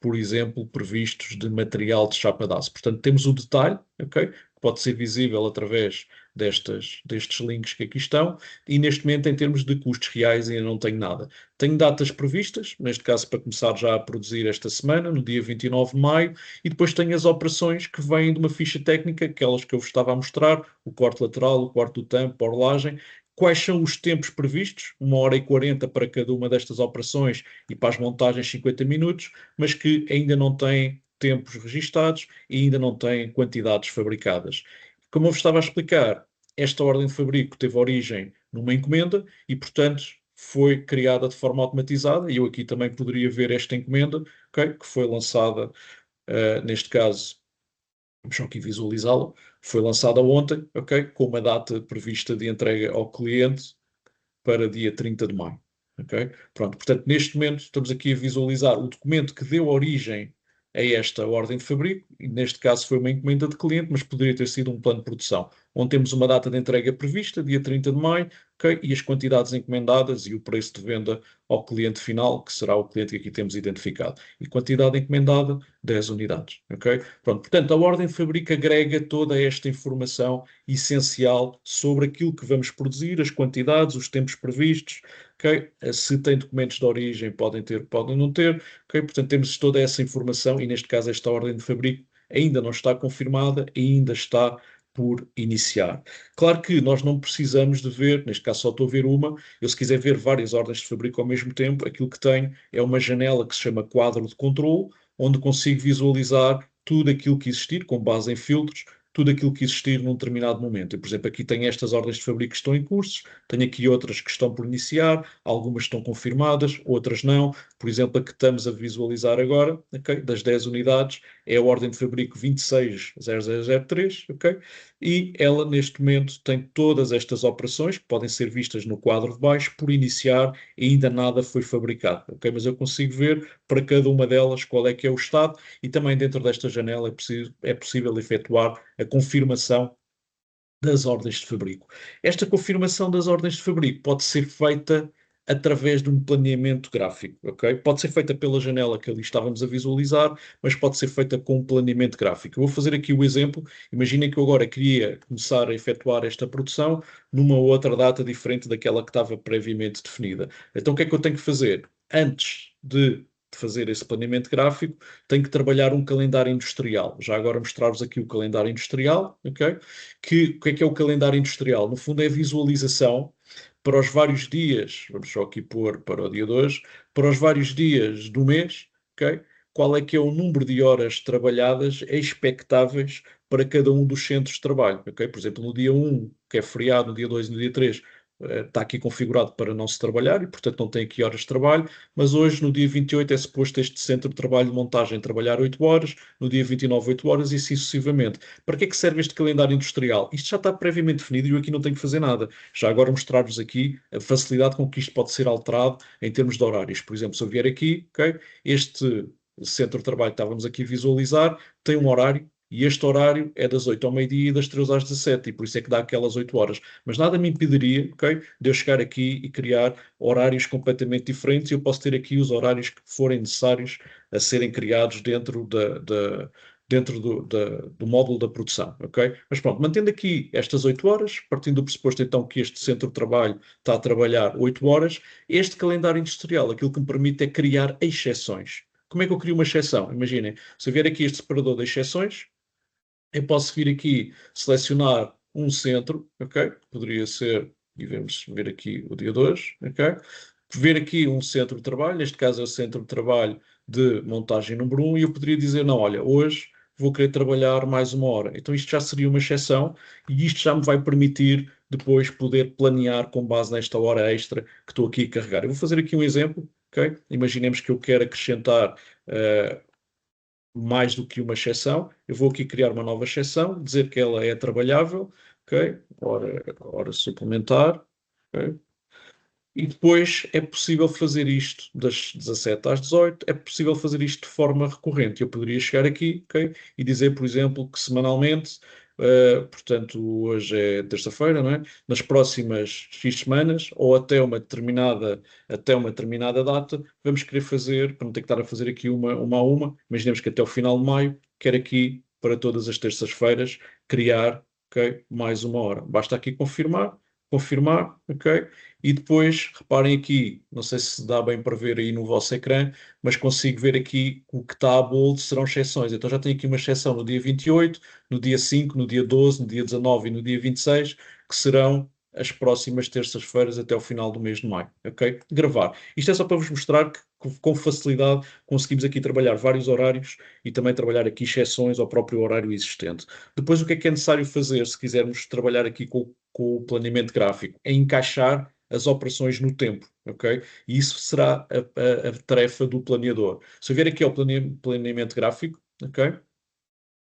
por exemplo, previstos de material de chapa de aço. Portanto, temos o detalhe, ok? Que pode ser visível através destes links que aqui estão, e neste momento, em termos de custos reais, ainda não tenho nada. Tenho datas previstas, neste caso para começar já a produzir esta semana, no dia 29 de maio, e depois tenho as operações que vêm de uma ficha técnica, aquelas que eu vos estava a mostrar, o corte lateral, o corte do tampo, a orlagem. Quais são os tempos previstos? 1h40 para cada uma destas operações, e para as montagens 50 minutos, mas que ainda não têm tempos registados e ainda não têm quantidades fabricadas. Como eu vos estava a explicar, esta ordem de fabrico teve origem numa encomenda e, portanto, foi criada de forma automatizada, e eu aqui também poderia ver esta encomenda, okay, que foi lançada, neste caso, vamos só aqui visualizá-la, foi lançada ontem, ok, com uma data prevista de entrega ao cliente para dia 30 de maio. Okay? Pronto, portanto, neste momento estamos aqui a visualizar o documento que deu origem a esta ordem de fabrico, e neste caso foi uma encomenda de cliente, mas poderia ter sido um plano de produção, onde temos uma data de entrega prevista, dia 30 de maio, okay? E as quantidades encomendadas e o preço de venda ao cliente final, que será o cliente que aqui temos identificado. E quantidade encomendada, 10 unidades. Okay? Pronto, portanto, a ordem de fabrico agrega toda esta informação essencial sobre aquilo que vamos produzir, as quantidades, os tempos previstos, okay? Se tem documentos de origem, podem ter, podem não ter, okay? Portanto, temos toda essa informação, e neste caso esta ordem de fabrico ainda não está confirmada, ainda está por iniciar. Claro que nós não precisamos de ver, neste caso só estou a ver uma, eu se quiser ver várias ordens de fabrico ao mesmo tempo, aquilo que tenho é uma janela que se chama quadro de controle, onde consigo visualizar tudo aquilo que existir, com base em filtros, tudo aquilo que existir num determinado momento. Eu, por exemplo, aqui tenho estas ordens de fabrico que estão em curso, tenho aqui outras que estão por iniciar, algumas estão confirmadas, outras não. Por exemplo, a que estamos a visualizar agora, okay, das 10 unidades, é a ordem de fabrico 260003, ok? E ela, neste momento, tem todas estas operações, que podem ser vistas no quadro de baixo, por iniciar, e ainda nada foi fabricado, ok? Mas eu consigo ver para cada uma delas qual é que é o estado, e também dentro desta janela é possível efetuar a confirmação das ordens de fabrico. Esta confirmação das ordens de fabrico pode ser feita através de um planeamento gráfico, ok? Pode ser feita pela janela que ali estávamos a visualizar, mas pode ser feita com um planeamento gráfico. Eu vou fazer aqui o exemplo. Imaginem que eu agora queria começar a efetuar esta produção numa outra data diferente daquela que estava previamente definida. Então, o que é que eu tenho que fazer? Antes de fazer esse planeamento gráfico, tenho que trabalhar um calendário industrial. Já agora mostrar-vos aqui o calendário industrial, ok? O que é o calendário industrial? No fundo é a visualização para os vários dias, vamos só aqui pôr para o dia de hoje, para os vários dias do mês, ok? Qual é que é o número de horas trabalhadas expectáveis para cada um dos centros de trabalho, ok? Por exemplo, no dia 1, que é feriado, no dia 2 e no dia 3, está aqui configurado para não se trabalhar e, portanto, não tem aqui horas de trabalho, mas hoje, no dia 28, é suposto este centro de trabalho de montagem trabalhar 8 horas, no dia 29, 8 horas e assim sucessivamente. Para que é que serve este calendário industrial? Isto já está previamente definido e eu aqui não tenho que fazer nada. Já agora mostrar-vos aqui a facilidade com que isto pode ser alterado em termos de horários. Por exemplo, se eu vier aqui, ok, este centro de trabalho que estávamos aqui a visualizar tem um horário e este horário é das 8 ao meio-dia e das 3 às 17, e por isso é que dá aquelas 8 horas. Mas nada me impediria, ok, de eu chegar aqui e criar horários completamente diferentes, e eu posso ter aqui os horários que forem necessários a serem criados dentro do módulo da produção, ok? Mas pronto, mantendo aqui estas 8 horas, partindo do pressuposto então que este centro de trabalho está a trabalhar 8 horas, este calendário industrial, aquilo que me permite é criar exceções. Como é que eu crio uma exceção? Imaginem, se eu vier aqui este separador de exceções, eu posso vir aqui, selecionar um centro, ok? Poderia ser, e vamos ver aqui o dia 2, ok? Ver aqui um centro de trabalho, neste caso é o centro de trabalho de montagem número 1, e eu poderia dizer, não, olha, hoje vou querer trabalhar mais uma hora. Então isto já seria uma exceção, e isto já me vai permitir depois poder planear com base nesta hora extra que estou aqui a carregar. Eu vou fazer aqui um exemplo, ok? Imaginemos que eu quero acrescentar mais do que uma exceção. Eu vou aqui criar uma nova exceção, dizer que ela é trabalhável, ok? Hora suplementar, ok? E depois é possível fazer isto das 17 às 18, é possível fazer isto de forma recorrente. Eu poderia chegar aqui, ok? E dizer, por exemplo, que semanalmente, portanto, hoje é terça-feira, não é? Nas próximas X semanas, ou até uma determinada data, vamos querer fazer, para não ter que estar a fazer aqui uma a uma, imaginemos que até o final de maio, quero aqui, para todas as terças-feiras, criar, ok? Mais uma hora. Basta aqui confirmar, ok? E depois, reparem aqui, não sei se dá bem para ver aí no vosso ecrã, mas consigo ver aqui o que está a bold serão exceções. Então já tenho aqui uma exceção no dia 28, no dia 5, no dia 12, no dia 19 e no dia 26, que serão as próximas terças-feiras até o final do mês de maio, ok? Gravar. Isto é só para vos mostrar que com facilidade conseguimos aqui trabalhar vários horários e também trabalhar aqui exceções ao próprio horário existente. Depois, o que é necessário fazer se quisermos trabalhar aqui com o planeamento gráfico? É encaixar as operações no tempo, ok? E isso será a tarefa do planeador. Se eu vier aqui ao planeamento gráfico, ok?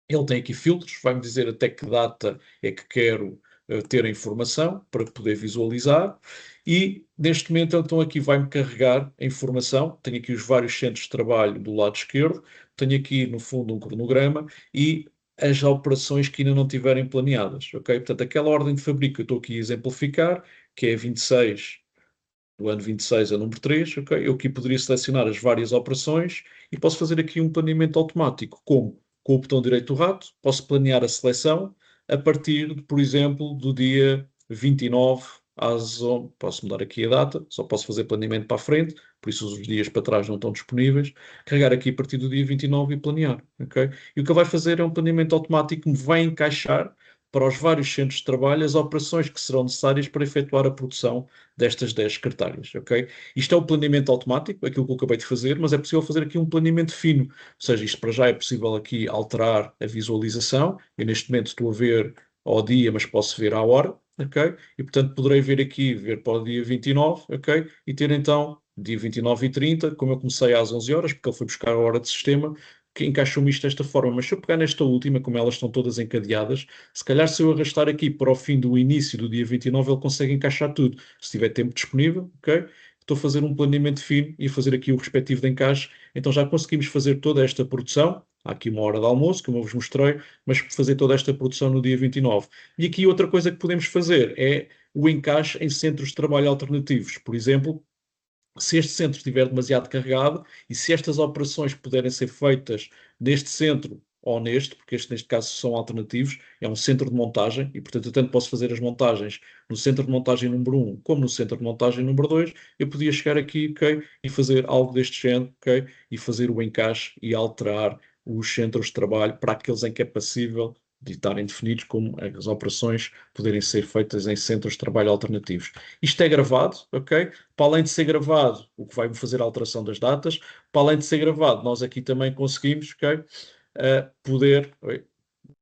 Ele tem aqui filtros, vai-me dizer até que data é que quero ter a informação para poder visualizar, e neste momento então aqui vai-me carregar a informação. Tenho aqui os vários centros de trabalho do lado esquerdo, tenho aqui no fundo um cronograma e as operações que ainda não tiverem planeadas, ok? Portanto, aquela ordem de fabrico que eu estou aqui a exemplificar, que é 26, do ano 26 a número 3, ok? Eu aqui poderia selecionar as várias operações e posso fazer aqui um planeamento automático, como com o botão direito do rato, posso planear a seleção a partir, por exemplo, do dia 29 às 11. Posso mudar aqui a data, só posso fazer planeamento para a frente, por isso os dias para trás não estão disponíveis. Carregar aqui a partir do dia 29 e planear, ok? E o que ele vai fazer é um planeamento automático que me vai encaixar para os vários centros de trabalho as operações que serão necessárias para efetuar a produção destas 10 secretárias, ok? Isto é o planeamento automático, aquilo que eu acabei de fazer, mas é possível fazer aqui um planeamento fino, ou seja, isto para já é possível aqui alterar a visualização. Eu neste momento estou a ver ao dia, mas posso ver à hora, ok? E portanto poderei ver aqui, ver para o dia 29, ok? E ter então dia 29 e 30, como eu comecei às 11 horas, porque ele foi buscar a hora de sistema, que encaixou-me isto desta forma. Mas se eu pegar nesta última, como elas estão todas encadeadas, se calhar se eu arrastar aqui para o fim do início do dia 29, ele consegue encaixar tudo. Se tiver tempo disponível, ok? Estou a fazer um planeamento fino e a fazer aqui o respectivo de encaixe. Então já conseguimos fazer toda esta produção. Há aqui uma hora de almoço, como eu vos mostrei, mas fazer toda esta produção no dia 29. E aqui outra coisa que podemos fazer é o encaixe em centros de trabalho alternativos. Por exemplo, se este centro estiver demasiado carregado e se estas operações puderem ser feitas neste centro ou neste, porque este neste caso são alternativos, é um centro de montagem e portanto eu tanto posso fazer as montagens no centro de montagem número um como no centro de montagem número 2, eu podia chegar aqui, ok, e fazer algo deste género, ok, e fazer o encaixe e alterar os centros de trabalho para aqueles em que é passível de estarem definidos como as operações poderem ser feitas em centros de trabalho alternativos. Isto é gravado, ok? Para além de ser gravado, o que vai fazer a alteração das datas, para além de ser gravado, nós aqui também conseguimos, ok? Poder. Oi,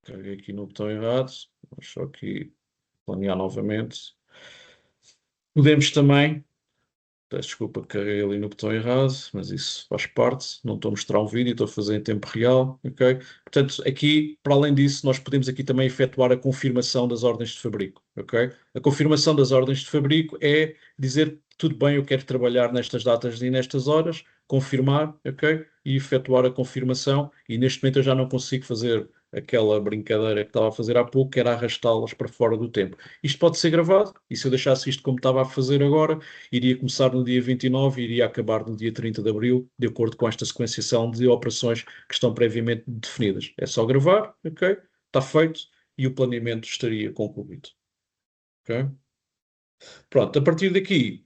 carreguei aqui no botão errado, vou só aqui planear novamente. Podemos também. Peço desculpa que carreguei ali no botão errado, mas isso faz parte. Não estou a mostrar um vídeo, estou a fazer em tempo real, ok? Portanto, aqui, para além disso, nós podemos aqui também efetuar a confirmação das ordens de fabrico, ok? A confirmação das ordens de fabrico é dizer, tudo bem, eu quero trabalhar nestas datas e nestas horas, confirmar, ok? E efetuar a confirmação. E neste momento eu já não consigo fazer aquela brincadeira que estava a fazer há pouco, que era arrastá-las para fora do tempo. Isto pode ser gravado, e se eu deixasse isto como estava a fazer agora, iria começar no dia 29 e iria acabar no dia 30 de abril, de acordo com esta sequenciação de operações que estão previamente definidas. É só gravar, ok? Está feito e o planeamento estaria concluído. Ok? Pronto, a partir daqui,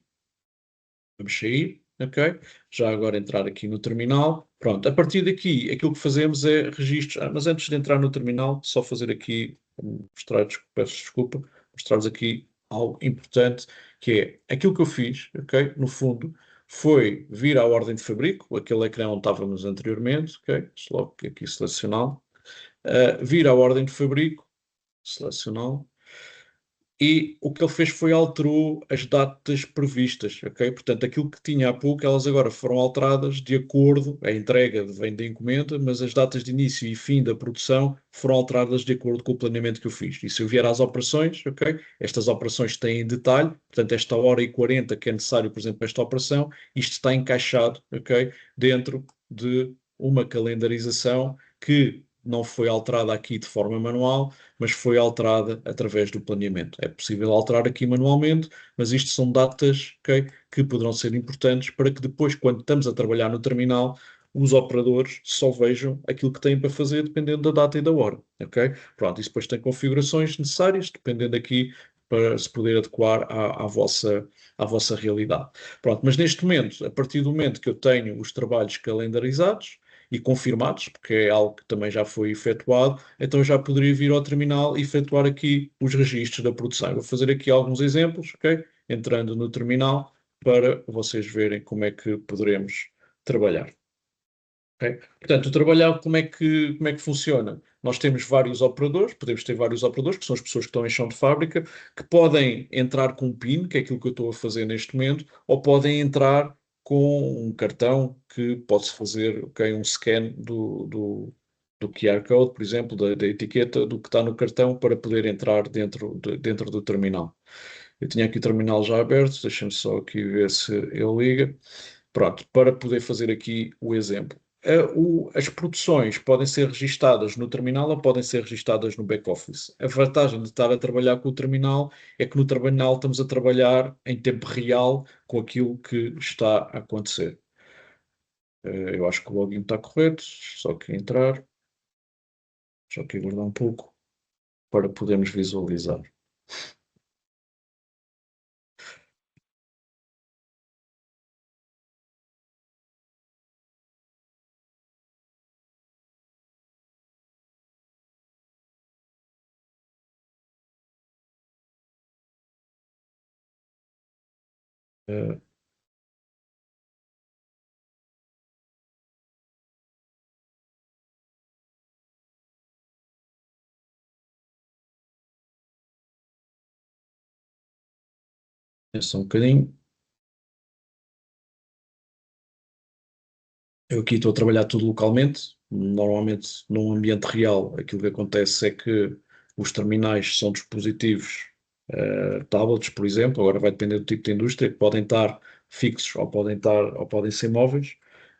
vamos sair, ok? Já agora entrar aqui no terminal. Pronto, a partir daqui, aquilo que fazemos é registros. Mas antes de entrar no terminal, só fazer aqui, mostrar, peço desculpa, mostrar-vos aqui algo importante, que é aquilo que eu fiz, ok? No fundo, foi vir à ordem de fabrico, aquele ecrã onde estávamos anteriormente, ok? Deixa logo aqui selecioná-lo. Vir à ordem de fabrico, selecioná-lo. E o que ele fez foi alterou as datas previstas, ok? Portanto, aquilo que tinha há pouco, elas agora foram alteradas de acordo, a entrega vem da encomenda, mas as datas de início e fim da produção foram alteradas de acordo com o planeamento que eu fiz. E se eu vier às operações, ok? Estas operações têm detalhe, portanto, esta hora e 40 que é necessário, por exemplo, para esta operação, isto está encaixado, ok? Dentro de uma calendarização que não foi alterada aqui de forma manual, mas foi alterada através do planeamento. É possível alterar aqui manualmente, mas isto são datas, okay, que poderão ser importantes para que depois, quando estamos a trabalhar no terminal, os operadores só vejam aquilo que têm para fazer dependendo da data e da hora, ok? Pronto, isso depois tem configurações necessárias, dependendo aqui para se poder adequar à vossa realidade. Pronto, mas neste momento, a partir do momento que eu tenho os trabalhos calendarizados, e confirmados, porque é algo que também já foi efetuado, então já poderia vir ao terminal e efetuar aqui os registros da produção. Vou fazer aqui alguns exemplos, ok? Entrando no terminal para vocês verem como é que poderemos trabalhar. Ok? Portanto, o trabalhar, como é que funciona? Nós temos vários operadores, podemos ter vários operadores, que são as pessoas que estão em chão de fábrica, que podem entrar com um PIN, que é aquilo que eu estou a fazer neste momento, ou podem entrar com um cartão que pode-se fazer, ok, um scan do QR Code, por exemplo, da etiqueta do que está no cartão para poder entrar dentro do terminal. Eu tinha aqui o terminal já aberto, deixem-me só aqui ver se ele liga. Pronto, para poder fazer aqui o exemplo. As produções podem ser registadas no terminal ou podem ser registadas no back-office. A vantagem de estar a trabalhar com o terminal é que no terminal estamos a trabalhar em tempo real com aquilo que está a acontecer. Eu acho que o login está correto, só que entrar, só que aguardar um pouco para podermos visualizar. Uh, só um bocadinho. Eu aqui estou a trabalhar tudo localmente. Normalmente, num ambiente real, aquilo que acontece é que os terminais são dispositivos, tablets, por exemplo, agora vai depender do tipo de indústria, que podem estar fixos ou podem ser móveis.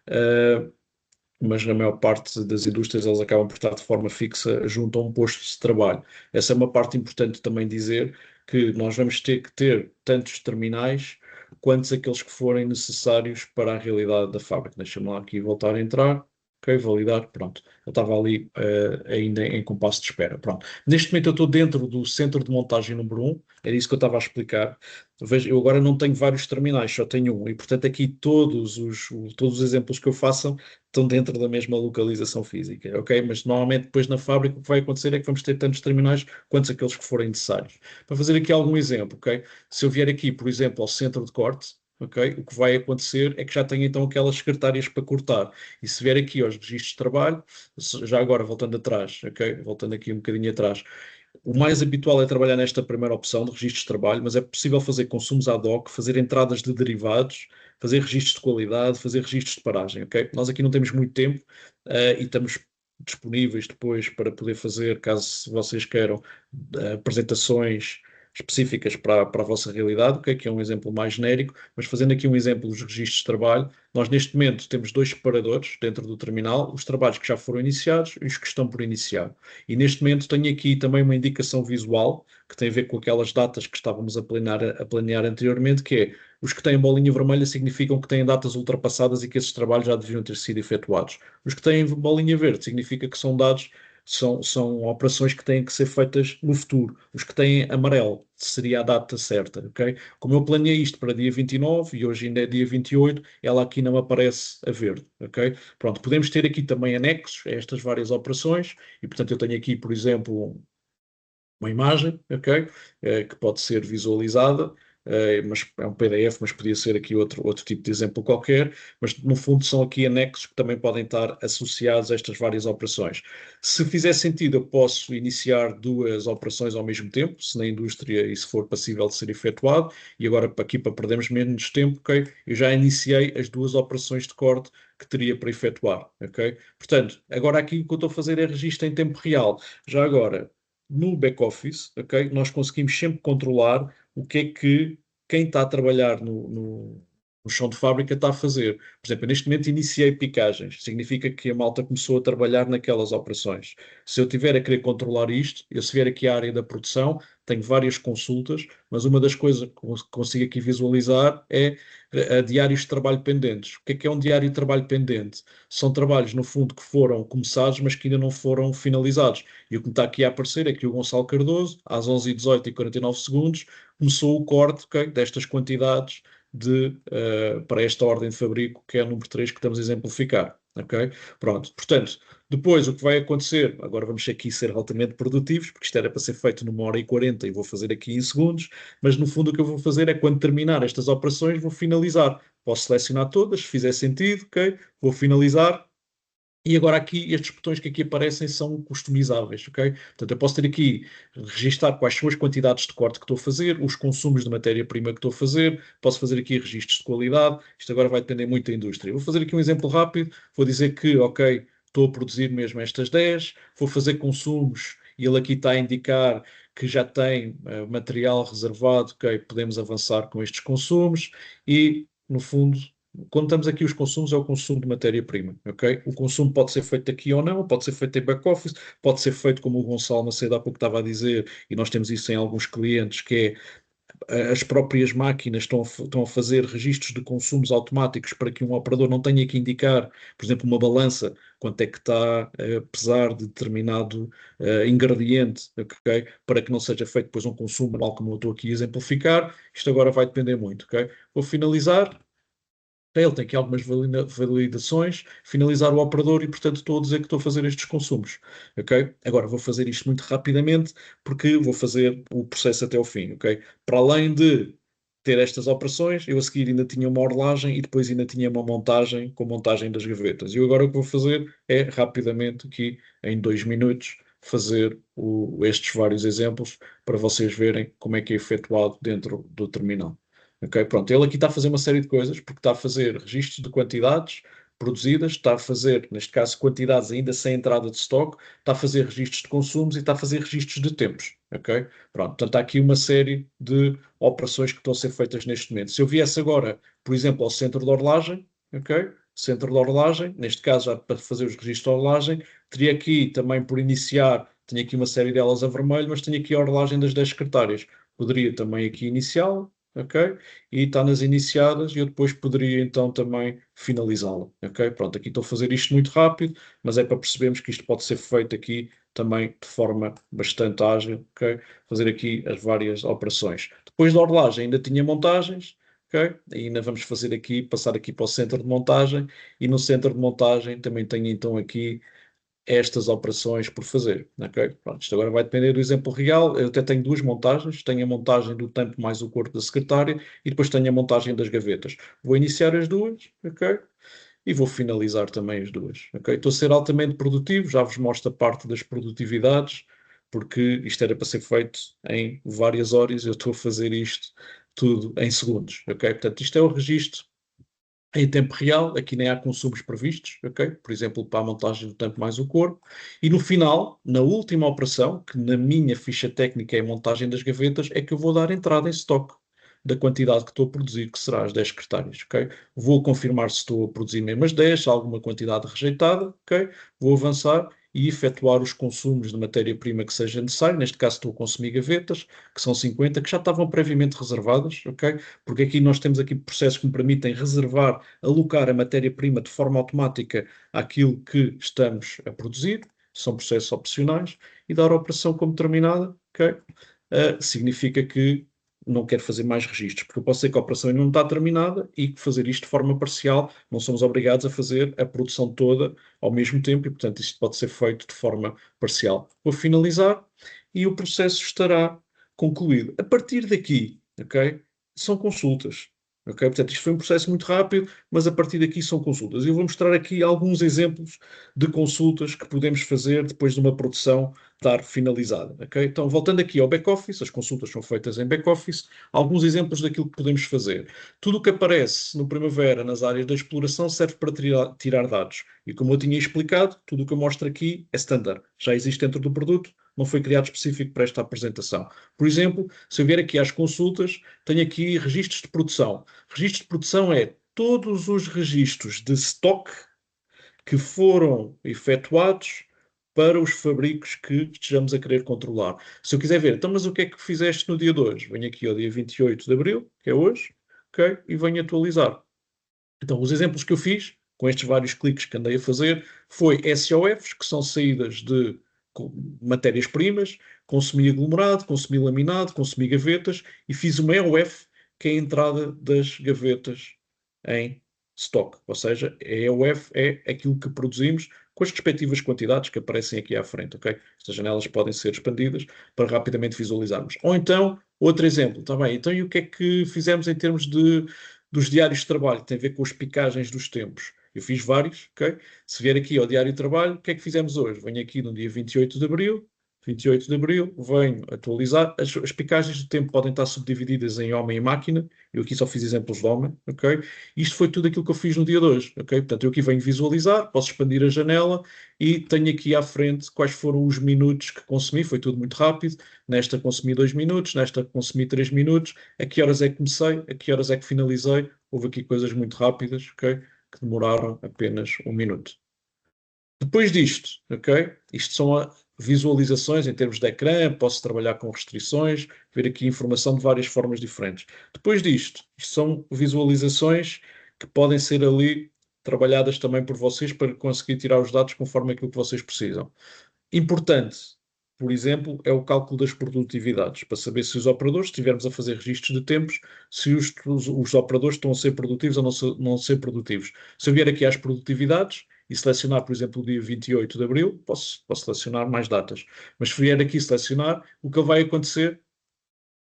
Uh, mas na maior parte das indústrias eles acabam por estar de forma fixa junto a um posto de trabalho. Essa é uma parte importante também dizer que nós vamos ter que ter tantos terminais quanto aqueles que forem necessários para a realidade da fábrica. Deixa-me lá aqui voltar a entrar. Ok, validar, pronto. Eu estava ali ainda em compasso de espera. Pronto. Neste momento eu estou dentro do centro de montagem número um. Era isso que eu estava a explicar. Veja, eu agora não tenho vários terminais, só tenho um. E portanto aqui todos os exemplos que eu faço estão dentro da mesma localização física, ok? Mas normalmente depois na fábrica o que vai acontecer é que vamos ter tantos terminais quanto aqueles que forem necessários. Para fazer aqui algum exemplo, ok? Se eu vier aqui, por exemplo, ao centro de corte, ok? O que vai acontecer é que já tenho então aquelas secretárias para cortar. E se vier aqui aos registros de trabalho, já agora voltando atrás, ok? Voltando aqui um bocadinho atrás, o mais habitual é trabalhar nesta primeira opção de registros de trabalho, mas é possível fazer consumos ad hoc, fazer entradas de derivados, fazer registros de qualidade, fazer registros de paragem, ok? Nós aqui não temos muito tempo, e estamos disponíveis depois para poder fazer, caso vocês queiram, apresentações específicas para a vossa realidade, ok? Que é um exemplo mais genérico, mas fazendo aqui um exemplo dos registros de trabalho, nós neste momento temos dois separadores dentro do terminal, os trabalhos que já foram iniciados e os que estão por iniciar. E neste momento tenho aqui também uma indicação visual que tem a ver com aquelas datas que estávamos a planear anteriormente, que é os que têm bolinha vermelha significam que têm datas ultrapassadas e que esses trabalhos já deviam ter sido efetuados. Os que têm bolinha verde significa que são dados, são operações que têm que ser feitas no futuro. Os que têm amarelo seria a data certa, ok? Como eu planeei isto para dia 29 e hoje ainda é dia 28, ela aqui não aparece a verde, ok? Pronto, podemos ter aqui também anexos a estas várias operações e, portanto, eu tenho aqui, por exemplo, uma imagem, ok? Que pode ser visualizada, mas é um PDF, mas podia ser aqui outro tipo de exemplo qualquer, mas no fundo são aqui anexos que também podem estar associados a estas várias operações. Se fizer sentido, eu posso iniciar duas operações ao mesmo tempo, se na indústria isso for passível de ser efetuado, e agora aqui para perdermos menos tempo, ok? Eu já iniciei as duas operações de corte que teria para efetuar, ok? Portanto, agora aqui o que eu estou a fazer é registro em tempo real. Já agora, no back-office, ok, nós conseguimos sempre controlar o que é que quem está a trabalhar no chão de fábrica está a fazer. Por exemplo, eu neste momento iniciei picagens, significa que a malta começou a trabalhar naquelas operações. Se eu tiver a querer controlar isto, eu se vier aqui à área da produção, tenho várias consultas, mas uma das coisas que consigo aqui visualizar é diários de trabalho pendentes. O que é um diário de trabalho pendente? São trabalhos, no fundo, que foram começados, mas que ainda não foram finalizados. E o que me está aqui a aparecer é que o Gonçalo Cardoso, às 11h18 e 49 segundos, começou o corte, ok, destas quantidades para esta ordem de fabrico, que é a número 3 que estamos a exemplificar. Ok? Pronto. Portanto, depois o que vai acontecer, agora vamos aqui ser altamente produtivos, porque isto era para ser feito numa hora e 40 e vou fazer aqui em segundos, mas no fundo o que eu vou fazer é quando terminar estas operações, vou finalizar. Posso selecionar todas, se fizer sentido, ok? Vou finalizar, e agora aqui, estes botões que aqui aparecem são customizáveis, ok? Portanto, eu posso ter aqui, registar quais são as quantidades de corte que estou a fazer, os consumos de matéria-prima que estou a fazer, posso fazer aqui registros de qualidade, isto agora vai depender muito da indústria. Vou fazer aqui um exemplo rápido, vou dizer que, ok, estou a produzir mesmo estas 10, vou fazer consumos, e ele aqui está a indicar que já tem material reservado, ok, podemos avançar com estes consumos, e, no fundo, quando estamos aqui, os consumos é o consumo de matéria-prima, ok? O consumo pode ser feito aqui ou não, pode ser feito em back-office, pode ser feito como o Gonçalo Macedo há pouco estava a dizer, e nós temos isso em alguns clientes, que é as próprias máquinas estão a fazer registros de consumos automáticos para que um operador não tenha que indicar, por exemplo, uma balança, quanto é que está a pesar de determinado ingrediente, ok? Para que não seja feito depois um consumo manual, como eu estou aqui a exemplificar. Isto agora vai depender muito, ok? Vou finalizar. Ele tem aqui algumas validações, finalizar o operador e, portanto, estou a dizer que estou a fazer estes consumos. Ok? Agora vou fazer isto muito rapidamente porque vou fazer o processo até ao fim. Ok? Para além de ter estas operações, eu a seguir ainda tinha uma orlagem e depois ainda tinha uma montagem com montagem das gavetas. E eu agora o que vou fazer é rapidamente aqui, em 2 minutos, fazer estes vários exemplos para vocês verem como é que é efetuado dentro do terminal. Ok, pronto, ele aqui está a fazer uma série de coisas, porque está a fazer registros de quantidades produzidas, está a fazer, neste caso, quantidades ainda sem entrada de stock, está a fazer registros de consumos e está a fazer registros de tempos. Ok? Pronto, portanto, há aqui uma série de operações que estão a ser feitas neste momento. Se eu viesse agora, por exemplo, ao centro de orlagem, ok? Centro de orlagem, neste caso, já para fazer os registros de orlagem, teria aqui também por iniciar, tenho aqui uma série delas a vermelho, mas tenho aqui a orlagem das 10 secretárias. Poderia também aqui iniciá-la, ok? E está nas iniciadas e eu depois poderia então também finalizá-la, ok? Pronto, aqui estou a fazer isto muito rápido, mas é para percebermos que isto pode ser feito aqui também de forma bastante ágil, ok? Fazer aqui as várias operações. Depois da orlagem ainda tinha montagens, ok? Ainda vamos fazer aqui, passar aqui para o centro de montagem e no centro de montagem também tenho então aqui estas operações por fazer, ok? Pronto, isto agora vai depender do exemplo real. Eu até tenho 2 montagens, tenho a montagem do tampo mais o corpo da secretária e depois tenho a montagem das gavetas. Vou iniciar as duas, ok? E vou finalizar também as duas, ok? Estou a ser altamente produtivo, já vos mostro a parte das produtividades, porque isto era para ser feito em várias horas, eu estou a fazer isto tudo em segundos, ok? Portanto, isto é o registro em tempo real, aqui nem há consumos previstos, ok? Por exemplo, para a montagem do tampo mais o corpo. E no final, na última operação, que na minha ficha técnica é a montagem das gavetas, é que eu vou dar entrada em stock da quantidade que estou a produzir, que será as 10 secretárias, ok? Vou confirmar se estou a produzir mesmo as 10, se há alguma quantidade rejeitada, ok? Vou avançar e efetuar os consumos de matéria-prima que seja necessário. Neste caso estou a consumir gavetas, que são 50, que já estavam previamente reservadas, ok? Porque aqui nós temos aqui processos que me permitem reservar, alocar a matéria-prima de forma automática àquilo que estamos a produzir, são processos opcionais, e dar a operação como terminada, ok? Significa que não quero fazer mais registros, porque eu posso ser que a operação ainda não está terminada e fazer isto de forma parcial, não somos obrigados a fazer a produção toda ao mesmo tempo e, portanto, isto pode ser feito de forma parcial. Vou finalizar e o processo estará concluído. A partir daqui, ok, são consultas. Ok? Portanto, isto foi um processo muito rápido, mas a partir daqui são consultas. Eu vou mostrar aqui alguns exemplos de consultas que podemos fazer depois de uma produção estar finalizada. Ok? Então, voltando aqui ao back-office, as consultas são feitas em back-office, alguns exemplos daquilo que podemos fazer. Tudo o que aparece no Primavera nas áreas da exploração serve para tirar dados. E como eu tinha explicado, tudo o que eu mostro aqui é standard. Já existe dentro do produto, não foi criado específico para esta apresentação. Por exemplo, se eu vier aqui às consultas, tenho aqui registros de produção. Registro de produção é todos os registros de stock que foram efetuados para os fabricos que estejamos a querer controlar. Se eu quiser ver, então, mas o que é que fizeste no dia de hoje? Venho aqui ao dia 28 de abril, que é hoje, ok? E venho atualizar. Então, os exemplos que eu fiz, com estes vários cliques que andei a fazer, foi SOFs, que são saídas de matérias-primas, consumi aglomerado, consumi laminado, consumi gavetas, e fiz uma EOF, que é a entrada das gavetas em stock. Ou seja, a EOF é aquilo que produzimos com as respectivas quantidades que aparecem aqui à frente, ok? Estas janelas podem ser expandidas para rapidamente visualizarmos. Ou então, outro exemplo, está bem, então e o que é que fizemos em termos dos diários de trabalho, que tem a ver com as picagens dos tempos? Eu fiz vários, ok? Se vier aqui ao diário de trabalho, o que é que fizemos hoje? Venho aqui no dia 28 de abril, 28 de abril, venho atualizar. As picagens de tempo podem estar subdivididas em homem e máquina. Eu aqui só fiz exemplos de homem, ok? Isto foi tudo aquilo que eu fiz no dia de hoje, ok? Portanto, eu aqui venho visualizar, posso expandir a janela e tenho aqui à frente quais foram os minutos que consumi. Foi tudo muito rápido. Nesta consumi 2 minutos, nesta consumi 3 minutos. A que horas é que comecei? A que horas é que finalizei? Houve aqui coisas muito rápidas, ok? Que demoraram apenas 1 minuto. Depois disto, ok? Isto são visualizações em termos de ecrã, posso trabalhar com restrições, ver aqui informação de várias formas diferentes. Depois disto, isto são visualizações que podem ser ali trabalhadas também por vocês para conseguir tirar os dados conforme aquilo que vocês precisam. Importante, por exemplo, é o cálculo das produtividades, para saber se os operadores, se estivermos a fazer registros de tempos, se os operadores estão a ser produtivos ou não ser produtivos. Se eu vier aqui às produtividades e selecionar, por exemplo, o dia 28 de abril, posso selecionar mais datas. Mas se vier aqui selecionar, o que vai acontecer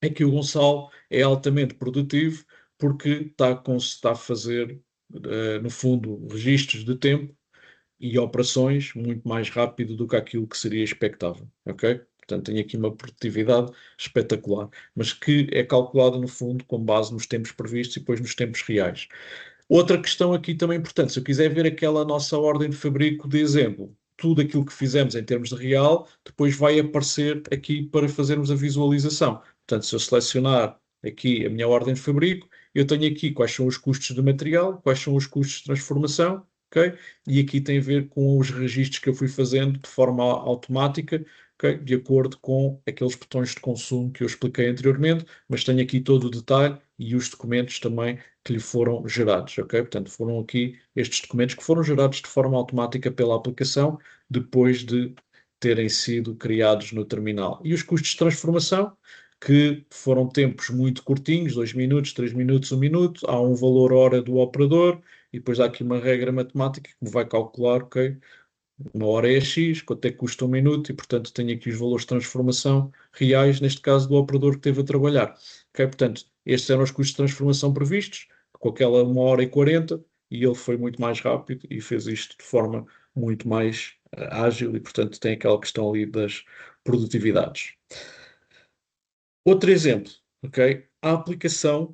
é que o Gonçalo é altamente produtivo porque está a fazer, no fundo, registros de tempo e operações muito mais rápido do que aquilo que seria expectável, ok? Portanto, tem aqui uma produtividade espetacular, mas que é calculada, no fundo, com base nos tempos previstos e depois nos tempos reais. Outra questão aqui também importante, se eu quiser ver aquela nossa ordem de fabrico de exemplo, tudo aquilo que fizemos em termos de real, depois vai aparecer aqui para fazermos a visualização. Portanto, se eu selecionar aqui a minha ordem de fabrico, eu tenho aqui quais são os custos de material, quais são os custos de transformação, ok? E aqui tem a ver com os registros que eu fui fazendo de forma automática, ok? De acordo com aqueles botões de consumo que eu expliquei anteriormente, mas tenho aqui todo o detalhe e os documentos também que lhe foram gerados, ok? Portanto, foram aqui estes documentos que foram gerados de forma automática pela aplicação depois de terem sido criados no terminal. E os custos de transformação, que foram tempos muito curtinhos, 2 minutos, 3 minutos, 1 minuto, há um valor hora do operador, e depois há aqui uma regra matemática que me vai calcular, ok, uma hora é X, quanto é que custa 1 minuto, e portanto tenho aqui os valores de transformação reais, neste caso do operador que esteve a trabalhar. Ok? Portanto, estes eram os custos de transformação previstos, com aquela 1 hora e 40, e ele foi muito mais rápido e fez isto de forma muito mais ágil, e portanto tem aquela questão ali das produtividades. Outro exemplo, ok? A aplicação,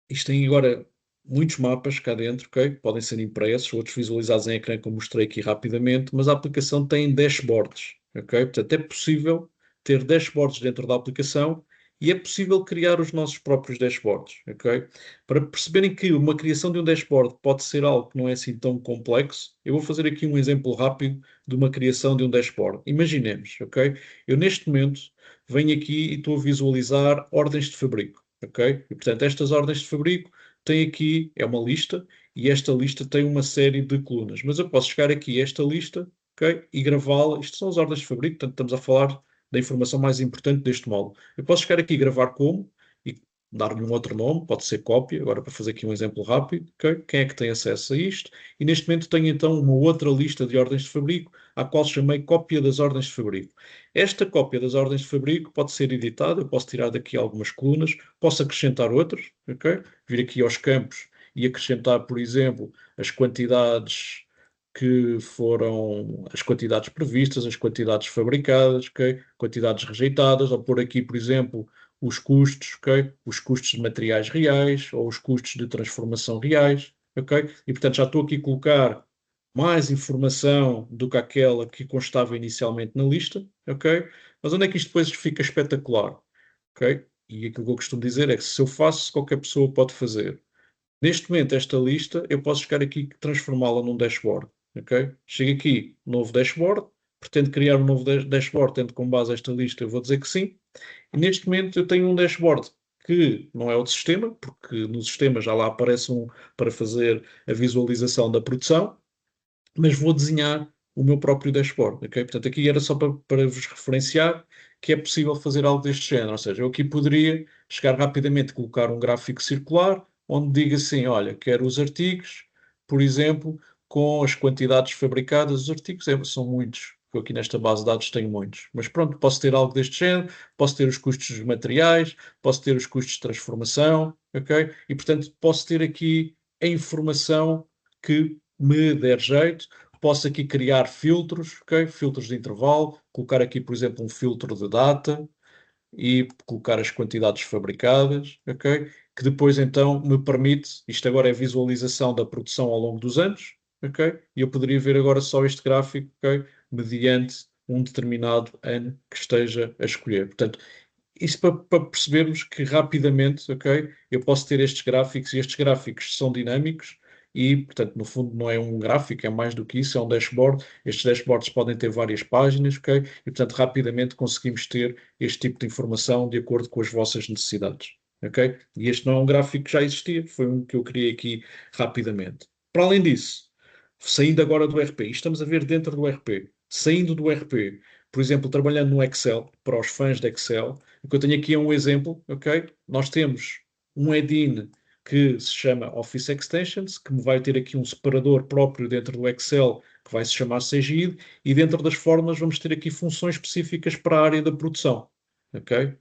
isto tem agora muitos mapas cá dentro, ok? Podem ser impressos, outros visualizados em ecrã, como mostrei aqui rapidamente, mas a aplicação tem dashboards, ok? Portanto, é possível ter dashboards dentro da aplicação e é possível criar os nossos próprios dashboards, ok? Para perceberem que uma criação de um dashboard pode ser algo que não é assim tão complexo, eu vou fazer aqui um exemplo rápido de uma criação de um dashboard. Imaginemos, ok? Eu neste momento venho aqui e estou a visualizar ordens de fabrico, ok? E portanto, estas ordens de fabrico tem aqui, é uma lista, e esta lista tem uma série de colunas. Mas eu posso chegar aqui a esta lista, ok? E gravá-la. Isto são as ordens de fabrico, portanto estamos a falar da informação mais importante deste módulo. Eu posso chegar aqui e gravar como, e dar-lhe um outro nome, pode ser cópia, agora para fazer aqui um exemplo rápido, ok? Quem é que tem acesso a isto? E neste momento tenho então uma outra lista de ordens de fabrico, à qual chamei cópia das ordens de fabrico. Esta cópia das ordens de fabrico pode ser editada, eu posso tirar daqui algumas colunas, posso acrescentar outras, ok? Vir aqui aos campos e acrescentar, por exemplo, as quantidades que foram as quantidades previstas, as quantidades fabricadas, ok? Quantidades rejeitadas, ou pôr aqui, por exemplo, os custos, ok? Os custos de materiais reais ou os custos de transformação reais, ok? E portanto já estou aqui a colocar mais informação do que aquela que constava inicialmente na lista, ok? Mas onde é que isto depois fica espetacular, ok? E aquilo que eu costumo dizer é que se eu faço, qualquer pessoa pode fazer. Neste momento, esta lista, eu posso chegar aqui e transformá-la num dashboard, ok? Chego aqui, novo dashboard, pretendo criar um novo dashboard, tendo como base esta lista, eu vou dizer que sim. E neste momento eu tenho um dashboard que não é o de sistema, porque no sistema já lá aparece um para fazer a visualização da produção, mas vou desenhar o meu próprio dashboard, ok? Portanto, aqui era só para vos referenciar que é possível fazer algo deste género, ou seja, eu aqui poderia chegar rapidamente, colocar um gráfico circular, onde diga assim, olha, quero os artigos, por exemplo, com as quantidades fabricadas, os artigos são muitos, eu aqui nesta base de dados tenho muitos, mas pronto, posso ter algo deste género, posso ter os custos dos materiais, posso ter os custos de transformação, ok? E portanto posso ter aqui a informação que me der jeito, posso aqui criar filtros, ok? Filtros de intervalo, colocar aqui, por exemplo, um filtro de data e colocar as quantidades fabricadas, ok? Que depois então me permite, isto agora é visualização da produção ao longo dos anos, ok? E eu poderia ver agora só este gráfico, ok? Mediante um determinado ano que esteja a escolher. Portanto, isso para percebermos que rapidamente, ok, eu posso ter estes gráficos e estes gráficos são dinâmicos e, portanto, no fundo não é um gráfico, é mais do que isso, é um dashboard. Estes dashboards podem ter várias páginas, ok, e, portanto, rapidamente conseguimos ter este tipo de informação de acordo com as vossas necessidades, ok? E este não é um gráfico que já existia, foi um que eu criei aqui rapidamente. Para além disso, saindo agora do RP, estamos a ver dentro do RP, saindo do RP, por exemplo, trabalhando no Excel, para os fãs de Excel, o que eu tenho aqui é um exemplo, ok? Nós temos um add-in que se chama Office Extensions, que vai ter aqui um separador próprio dentro do Excel, que vai se chamar CGID, e dentro das formas vamos ter aqui funções específicas para a área da produção, ok?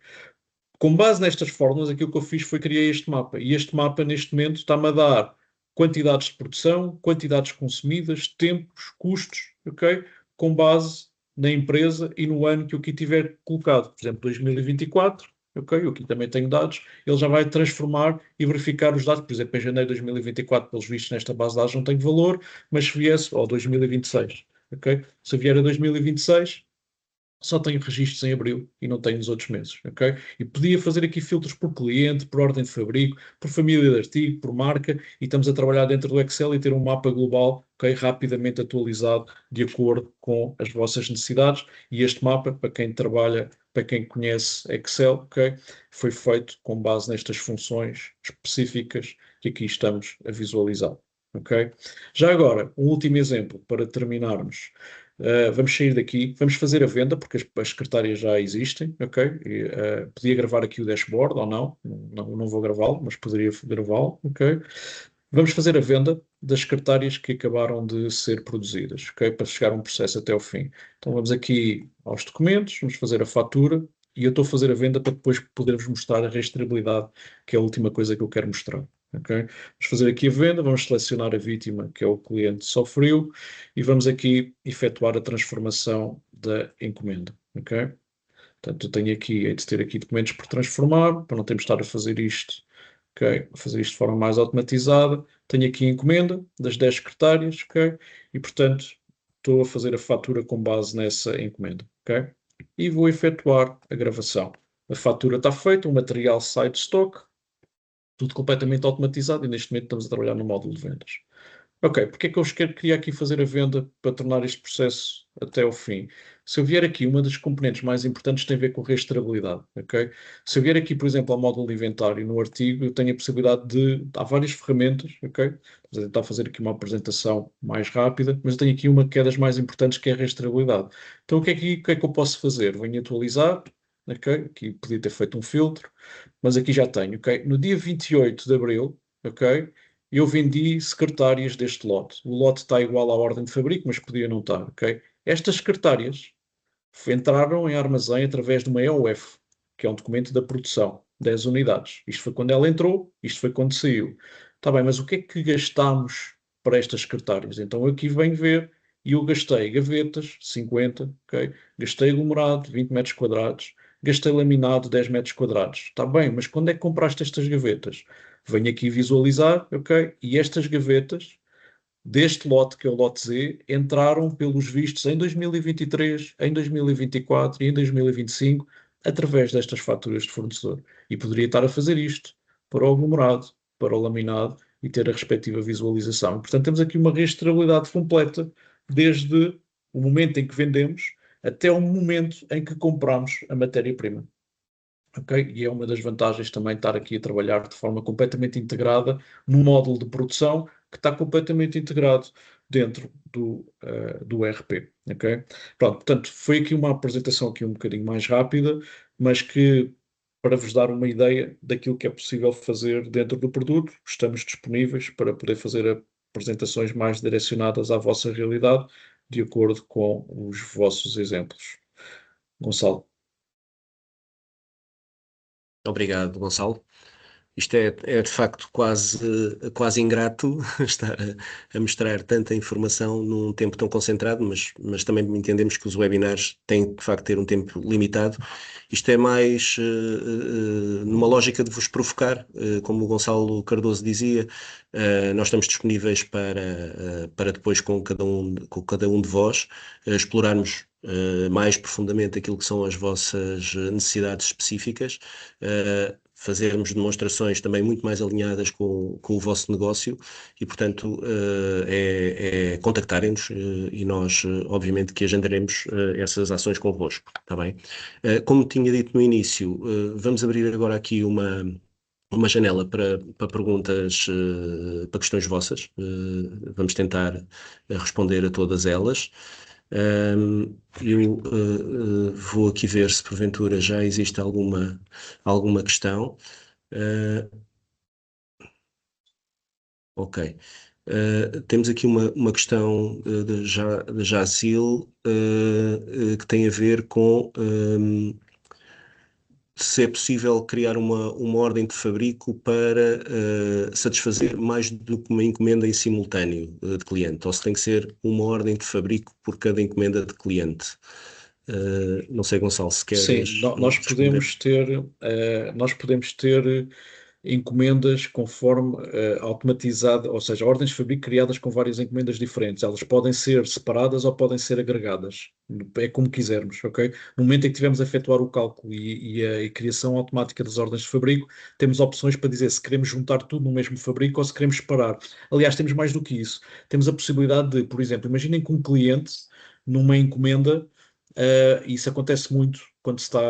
Com base nestas fórmulas, aquilo que eu fiz foi criar este mapa. E este mapa, neste momento, está-me a dar quantidades de produção, quantidades consumidas, tempos, custos, ok? Com base na empresa e no ano que eu aqui tiver colocado. Por exemplo, 2024, ok? Eu aqui também tenho dados. Ele já vai transformar e verificar os dados. Por exemplo, em janeiro de 2024, pelos vistos nesta base de dados não tenho valor, mas se viesse, ou 2026, ok? Se vier a 2026, só tenho registros em abril e não tenho nos outros meses, ok? E podia fazer aqui filtros por cliente, por ordem de fabrico, por família de artigo, por marca, e estamos a trabalhar dentro do Excel e ter um mapa global, ok? Rapidamente atualizado de acordo com as vossas necessidades. E este mapa, para quem trabalha, para quem conhece Excel, ok? Foi feito com base nestas funções específicas que aqui estamos a visualizar, ok? Já agora, um último exemplo para terminarmos. Vamos sair daqui, vamos fazer a venda, porque as secretárias já existem, ok? E, podia gravar aqui o dashboard ou não, não vou gravá-lo, mas poderia gravá-lo, ok? Vamos fazer a venda das secretárias que acabaram de ser produzidas, ok? Para chegar a um processo até ao fim. Então vamos aqui aos documentos, vamos fazer a fatura e eu estou a fazer a venda para depois poder-vos mostrar a rastreabilidade, que é a última coisa que eu quero mostrar. Ok? Vamos fazer aqui a venda, vamos selecionar a vítima, que é o cliente sofreu, e vamos aqui efetuar a transformação da encomenda. Ok? Portanto, eu tenho aqui, hei de ter aqui documentos por transformar, para não termos de estar a fazer isto, ok? Fazer isto de forma mais automatizada. Tenho aqui a encomenda das 10 secretárias, ok? E, portanto, estou a fazer a fatura com base nessa encomenda, ok? E vou efetuar a gravação. A fatura está feita, o material sai de stock, tudo completamente automatizado e neste momento estamos a trabalhar no módulo de vendas. Ok, porque é que eu queria aqui fazer a venda para tornar este processo até ao fim? Se eu vier aqui, uma das componentes mais importantes tem a ver com rastreabilidade, ok? Se eu vier aqui, por exemplo, ao módulo de inventário no artigo, eu tenho a possibilidade de... Há várias ferramentas, ok? Vou tentar fazer aqui uma apresentação mais rápida, mas eu tenho aqui uma que é das mais importantes, que é a rastreabilidade. Então, o que é que eu posso fazer? Venho atualizar, ok? Aqui podia ter feito um filtro, mas aqui já tenho, ok? No dia 28 de abril, ok? Eu vendi secretárias deste lote. O lote está igual à ordem de fabrico, mas podia não estar, ok? Estas secretárias entraram em armazém através de uma EOF, que é um documento da produção, 10 unidades. Isto foi quando ela entrou, isto foi quando saiu. Está bem, mas o que é que gastámos para estas secretárias? Então eu aqui venho ver e eu gastei gavetas, 50, ok? Gastei aglomerado, 20 metros quadrados. Gastei laminado, 10 metros quadrados. Está bem, mas quando é que compraste estas gavetas? Venho aqui visualizar, ok? E estas gavetas deste lote, que é o lote Z, entraram pelos vistos em 2023, em 2024 e em 2025 através destas faturas de fornecedor. E poderia estar a fazer isto para o aglomerado, para o laminado e ter a respectiva visualização. Portanto, temos aqui uma rastreabilidade completa desde o momento em que vendemos até o momento em que compramos a matéria-prima. Ok? E é uma das vantagens também estar aqui a trabalhar de forma completamente integrada num módulo de produção que está completamente integrado dentro do ERP. Ok? Pronto, portanto, foi aqui uma apresentação aqui um bocadinho mais rápida, mas que para vos dar uma ideia daquilo que é possível fazer dentro do produto, estamos disponíveis para poder fazer apresentações mais direcionadas à vossa realidade, de acordo com os vossos exemplos. Gonçalo. Obrigado, Gonçalo. Isto é de facto quase ingrato estar a mostrar tanta informação num tempo tão concentrado, mas também entendemos que os webinars têm de facto ter um tempo limitado. Isto é mais numa lógica de vos provocar, como o Gonçalo Cardoso dizia, nós estamos disponíveis para depois com cada um de vós explorarmos mais profundamente aquilo que são as vossas necessidades específicas, fazermos demonstrações também muito mais alinhadas com o vosso negócio e, portanto, é contactarem-nos e nós, obviamente, que agendaremos essas ações convosco, está bem? Como tinha dito no início, vamos abrir agora aqui uma janela para perguntas, para questões vossas. Vamos tentar responder a todas elas. Eu vou aqui ver se porventura já existe alguma questão. Uh, ok. Temos aqui uma questão de Jazil que tem a ver com se é possível criar uma ordem de fabrico para satisfazer mais do que uma encomenda em simultâneo de cliente, ou se tem que ser uma ordem de fabrico por cada encomenda de cliente. Não sei, Gonçalo, se Sim, queres nós responder. podemos ter encomendas conforme automatizada, ou seja, ordens de fabrico criadas com várias encomendas diferentes. Elas podem ser separadas ou podem ser agregadas. É como quisermos, ok? No momento em que tivermos a efetuar o cálculo e a criação automática das ordens de fabrico, temos opções para dizer se queremos juntar tudo no mesmo fabrico ou se queremos separar. Aliás, temos mais do que isso. Temos a possibilidade de, por exemplo, imaginem que um cliente, numa encomenda, isso acontece muito quando se está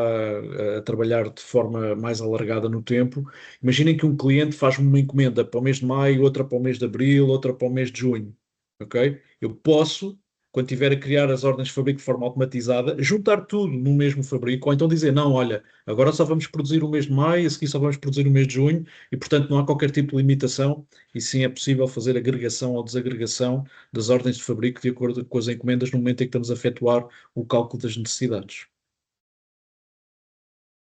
a trabalhar de forma mais alargada no tempo. Imaginem que um cliente faz uma encomenda para o mês de maio, outra para o mês de abril, outra para o mês de junho. Ok? Eu posso, quando estiver a criar as ordens de fabrico de forma automatizada, juntar tudo no mesmo fabrico, ou então dizer, não, olha, agora só vamos produzir o mês de maio, a seguir só vamos produzir o mês de junho, e portanto não há qualquer tipo de limitação, e sim é possível fazer agregação ou desagregação das ordens de fabrico de acordo com as encomendas no momento em que estamos a efetuar o cálculo das necessidades.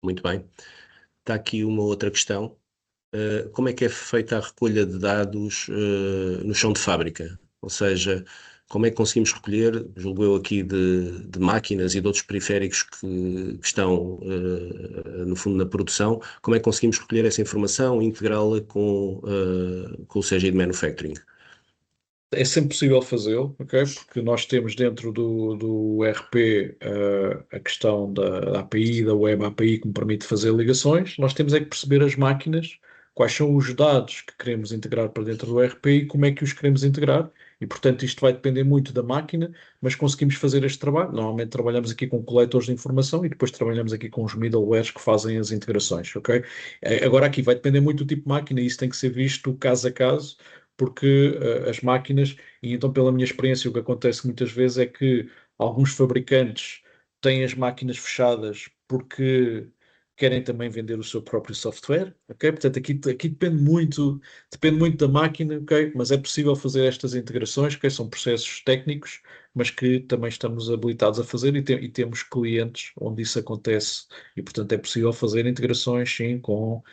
Muito bem. Está aqui uma outra questão. Como é que é feita a recolha de dados no chão de fábrica? Ou seja, como é que conseguimos recolher, julgo eu aqui de máquinas e de outros periféricos que estão, no fundo, na produção, como é que conseguimos recolher essa informação e integrá-la com o CGI de Manufacturing? É sempre possível fazê-lo, ok? Porque nós temos dentro do RP a questão da API, da Web API, que me permite fazer ligações. Nós temos é que perceber as máquinas, quais são os dados que queremos integrar para dentro do RP e como é que os queremos integrar. E, portanto, isto vai depender muito da máquina, mas conseguimos fazer este trabalho. Normalmente trabalhamos aqui com coletores de informação e depois trabalhamos aqui com os middlewares que fazem as integrações, ok? Agora aqui vai depender muito do tipo de máquina e isso tem que ser visto caso a caso porque as máquinas, e então pela minha experiência, o que acontece muitas vezes é que alguns fabricantes têm as máquinas fechadas porque querem também vender o seu próprio software, ok? Portanto, aqui depende muito da máquina, ok? Mas é possível fazer estas integrações, que são processos técnicos, mas que também estamos habilitados a fazer e temos clientes onde isso acontece e, portanto, é possível fazer integrações, sim, com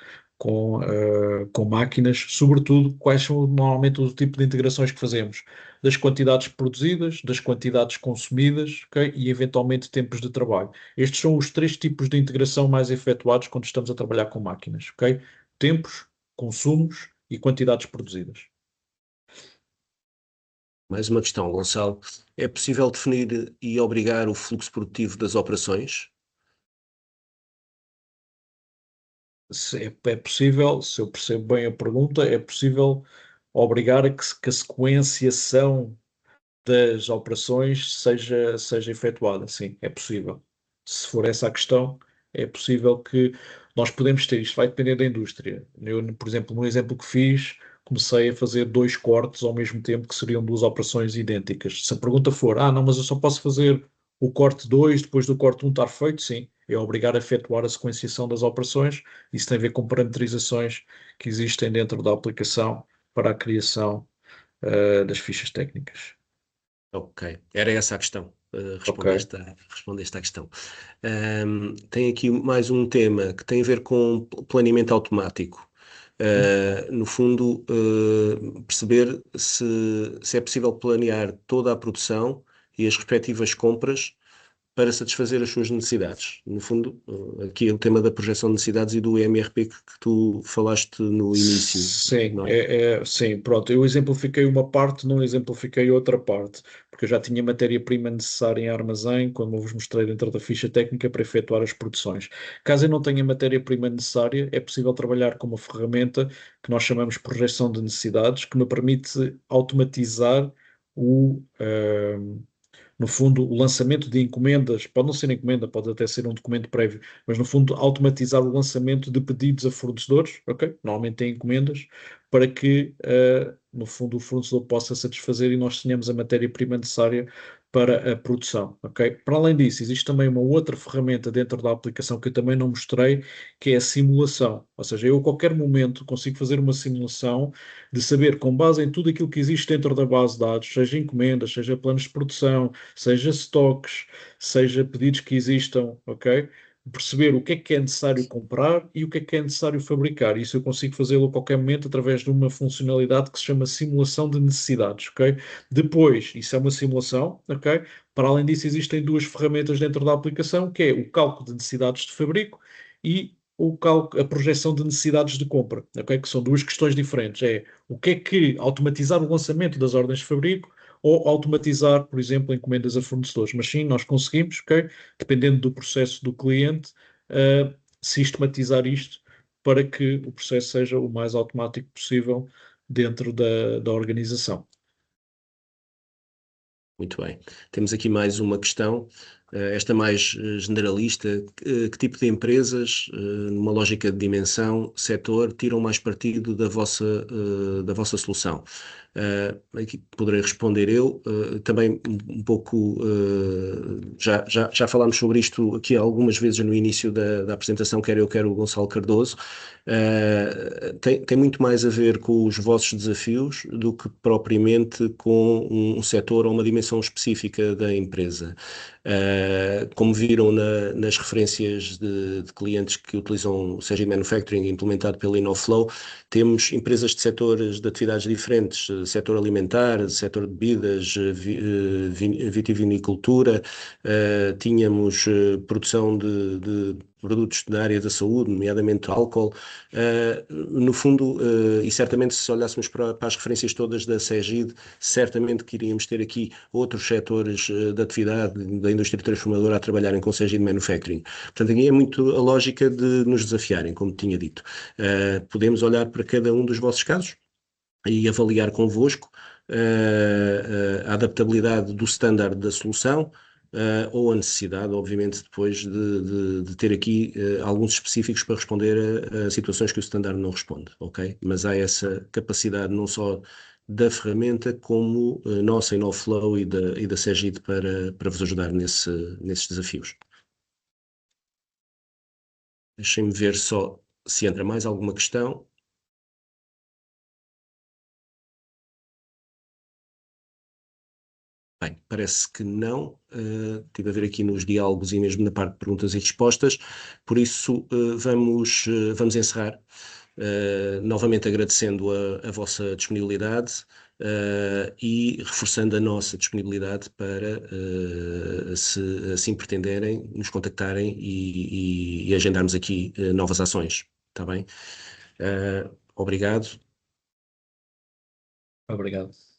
máquinas, sobretudo quais são normalmente o tipo de integrações que fazemos, das quantidades produzidas, das quantidades consumidas, ok? E eventualmente tempos de trabalho. Estes são os três tipos de integração mais efetuados quando estamos a trabalhar com máquinas, ok? Tempos, consumos e quantidades produzidas. Mais uma questão, Gonçalo. É possível definir e obrigar o fluxo produtivo das operações? Se é possível, se eu percebo bem a pergunta, é possível obrigar que a sequenciação das operações seja efetuada. Sim, é possível. Se for essa a questão, é possível que nós podemos ter, isto vai depender da indústria. Eu, por exemplo, no exemplo que fiz, comecei a fazer dois cortes ao mesmo tempo que seriam duas operações idênticas. Se a pergunta for, não, mas eu só posso fazer o corte 2 depois do corte um estar feito, sim, é obrigar a efetuar a sequenciação das operações. Isso tem a ver com parametrizações que existem dentro da aplicação para a criação, das fichas técnicas. Ok, era essa a questão. Ok. Respondeste à questão. Tem aqui mais um tema que tem a ver com planeamento automático. No fundo, perceber se é possível planear toda a produção e as respectivas compras para satisfazer as suas necessidades. No fundo, aqui é o tema da projeção de necessidades e do MRP que tu falaste no início, Sim, não é? sim, pronto. Eu exemplifiquei uma parte, não exemplifiquei outra parte, porque eu já tinha matéria-prima necessária em armazém, como eu vos mostrei dentro da ficha técnica, para efetuar as produções. Caso eu não tenha matéria-prima necessária, é possível trabalhar com uma ferramenta que nós chamamos de projeção de necessidades, que me permite automatizar o, no fundo, o lançamento de encomendas, pode não ser encomenda, pode até ser um documento prévio, mas no fundo, automatizar o lançamento de pedidos a fornecedores, ok? Normalmente tem encomendas, para que, no fundo, o fornecedor possa satisfazer e nós tenhamos a matéria-prima necessária para a produção, ok? Para além disso, existe também uma outra ferramenta dentro da aplicação que eu também não mostrei, que é a simulação. Ou seja, eu a qualquer momento consigo fazer uma simulação de saber, com base em tudo aquilo que existe dentro da base de dados, seja encomendas, seja planos de produção, seja estoques, seja pedidos que existam, ok? perceber o que é necessário comprar e o que é necessário fabricar. Isso eu consigo fazê-lo a qualquer momento através de uma funcionalidade que se chama simulação de necessidades, ok? Depois, isso é uma simulação, ok? Para além disso, existem duas ferramentas dentro da aplicação, que é o cálculo de necessidades de fabrico e o cálculo, a projeção de necessidades de compra, ok? Que são duas questões diferentes. É o que automatizar o lançamento das ordens de fabrico ou automatizar, por exemplo, encomendas a fornecedores. Mas sim, nós conseguimos, ok? Dependendo do processo do cliente, sistematizar isto para que o processo seja o mais automático possível dentro da organização. Muito bem. Temos aqui mais uma questão, esta mais generalista. Que tipo de empresas, numa lógica de dimensão, setor, tiram mais partido da vossa solução? Aqui poderei responder eu, também um pouco, já falámos sobre isto aqui algumas vezes no início da apresentação, quer eu, quer o Gonçalo Cardoso. Tem muito mais a ver com os vossos desafios do que propriamente com um setor ou uma dimensão específica da empresa. Como viram nas referências de clientes que utilizam o Cegid Manufacturing implementado pela InnoFlow, temos empresas de setores de atividades diferentes, setor alimentar, setor de bebidas, vitivinicultura, tínhamos produção de produtos da área da saúde, nomeadamente álcool. No fundo, e certamente se olhássemos para as referências todas da Cegid, certamente que iríamos ter aqui outros setores de atividade da indústria transformadora a trabalharem com Cegid Manufacturing. Portanto, aqui é muito a lógica de nos desafiarem, como tinha dito. Podemos olhar para cada um dos vossos casos e avaliar convosco a adaptabilidade do standard da solução, ou a necessidade, obviamente, depois de ter aqui alguns específicos para responder a situações que o standard não responde, ok? Mas há essa capacidade não só da ferramenta, como nossa InnoFlow e da Cegid para vos ajudar nesses desafios. Deixem-me ver só se entra mais alguma questão. Bem, parece que não. Estive a ver aqui nos diálogos e mesmo na parte de perguntas e respostas, por isso vamos encerrar. Novamente agradecendo a vossa disponibilidade e reforçando a nossa disponibilidade para, se assim pretenderem, nos contactarem e agendarmos aqui novas ações. Está bem? Obrigado. Obrigado.